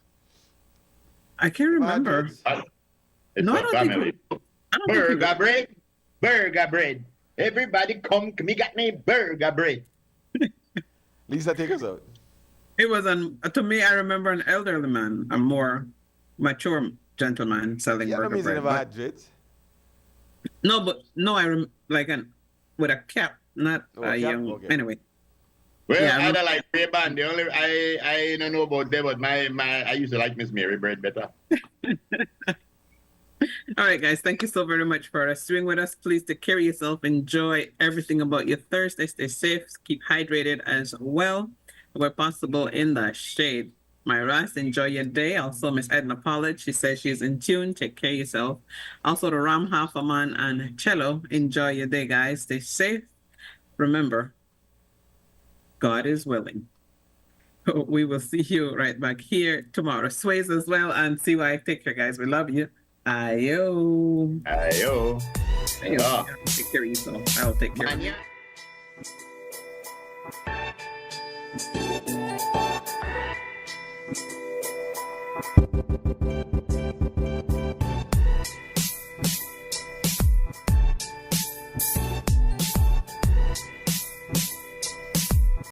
I can't remember. It's No, I a don't think family. I don't think Burger bread, burger bread. Everybody come, me got me burger bread. Lisa, take us out. It was to me, I remember an elderly man, a more mature gentleman selling Yeah, no burger means he bread. never But- had dreads. No, like with a cap, not Oh, a cap? young. Okay. Anyway, Well, Yeah, I don't like Ray-Ban. The only I don't know about them, but I used to like Miss Mary bread better. all right, guys. Thank you so very much for staying with us. Please take care of yourself. Enjoy everything about your Thursday. Stay safe. Keep hydrated as well, where possible in the shade. My Ross, enjoy your day. Also, Miss Edna Pollard, she says she's in tune. Take care of yourself. Also, the Ram Hafferman and Cello, enjoy your day, guys. Stay safe. Remember, God is willing. We will see you right back here tomorrow. Sways as well and CY. Take care, guys. We love you. Ayo. Ayo. Ayo. Take care of yourself. I'll take care of you. Mania.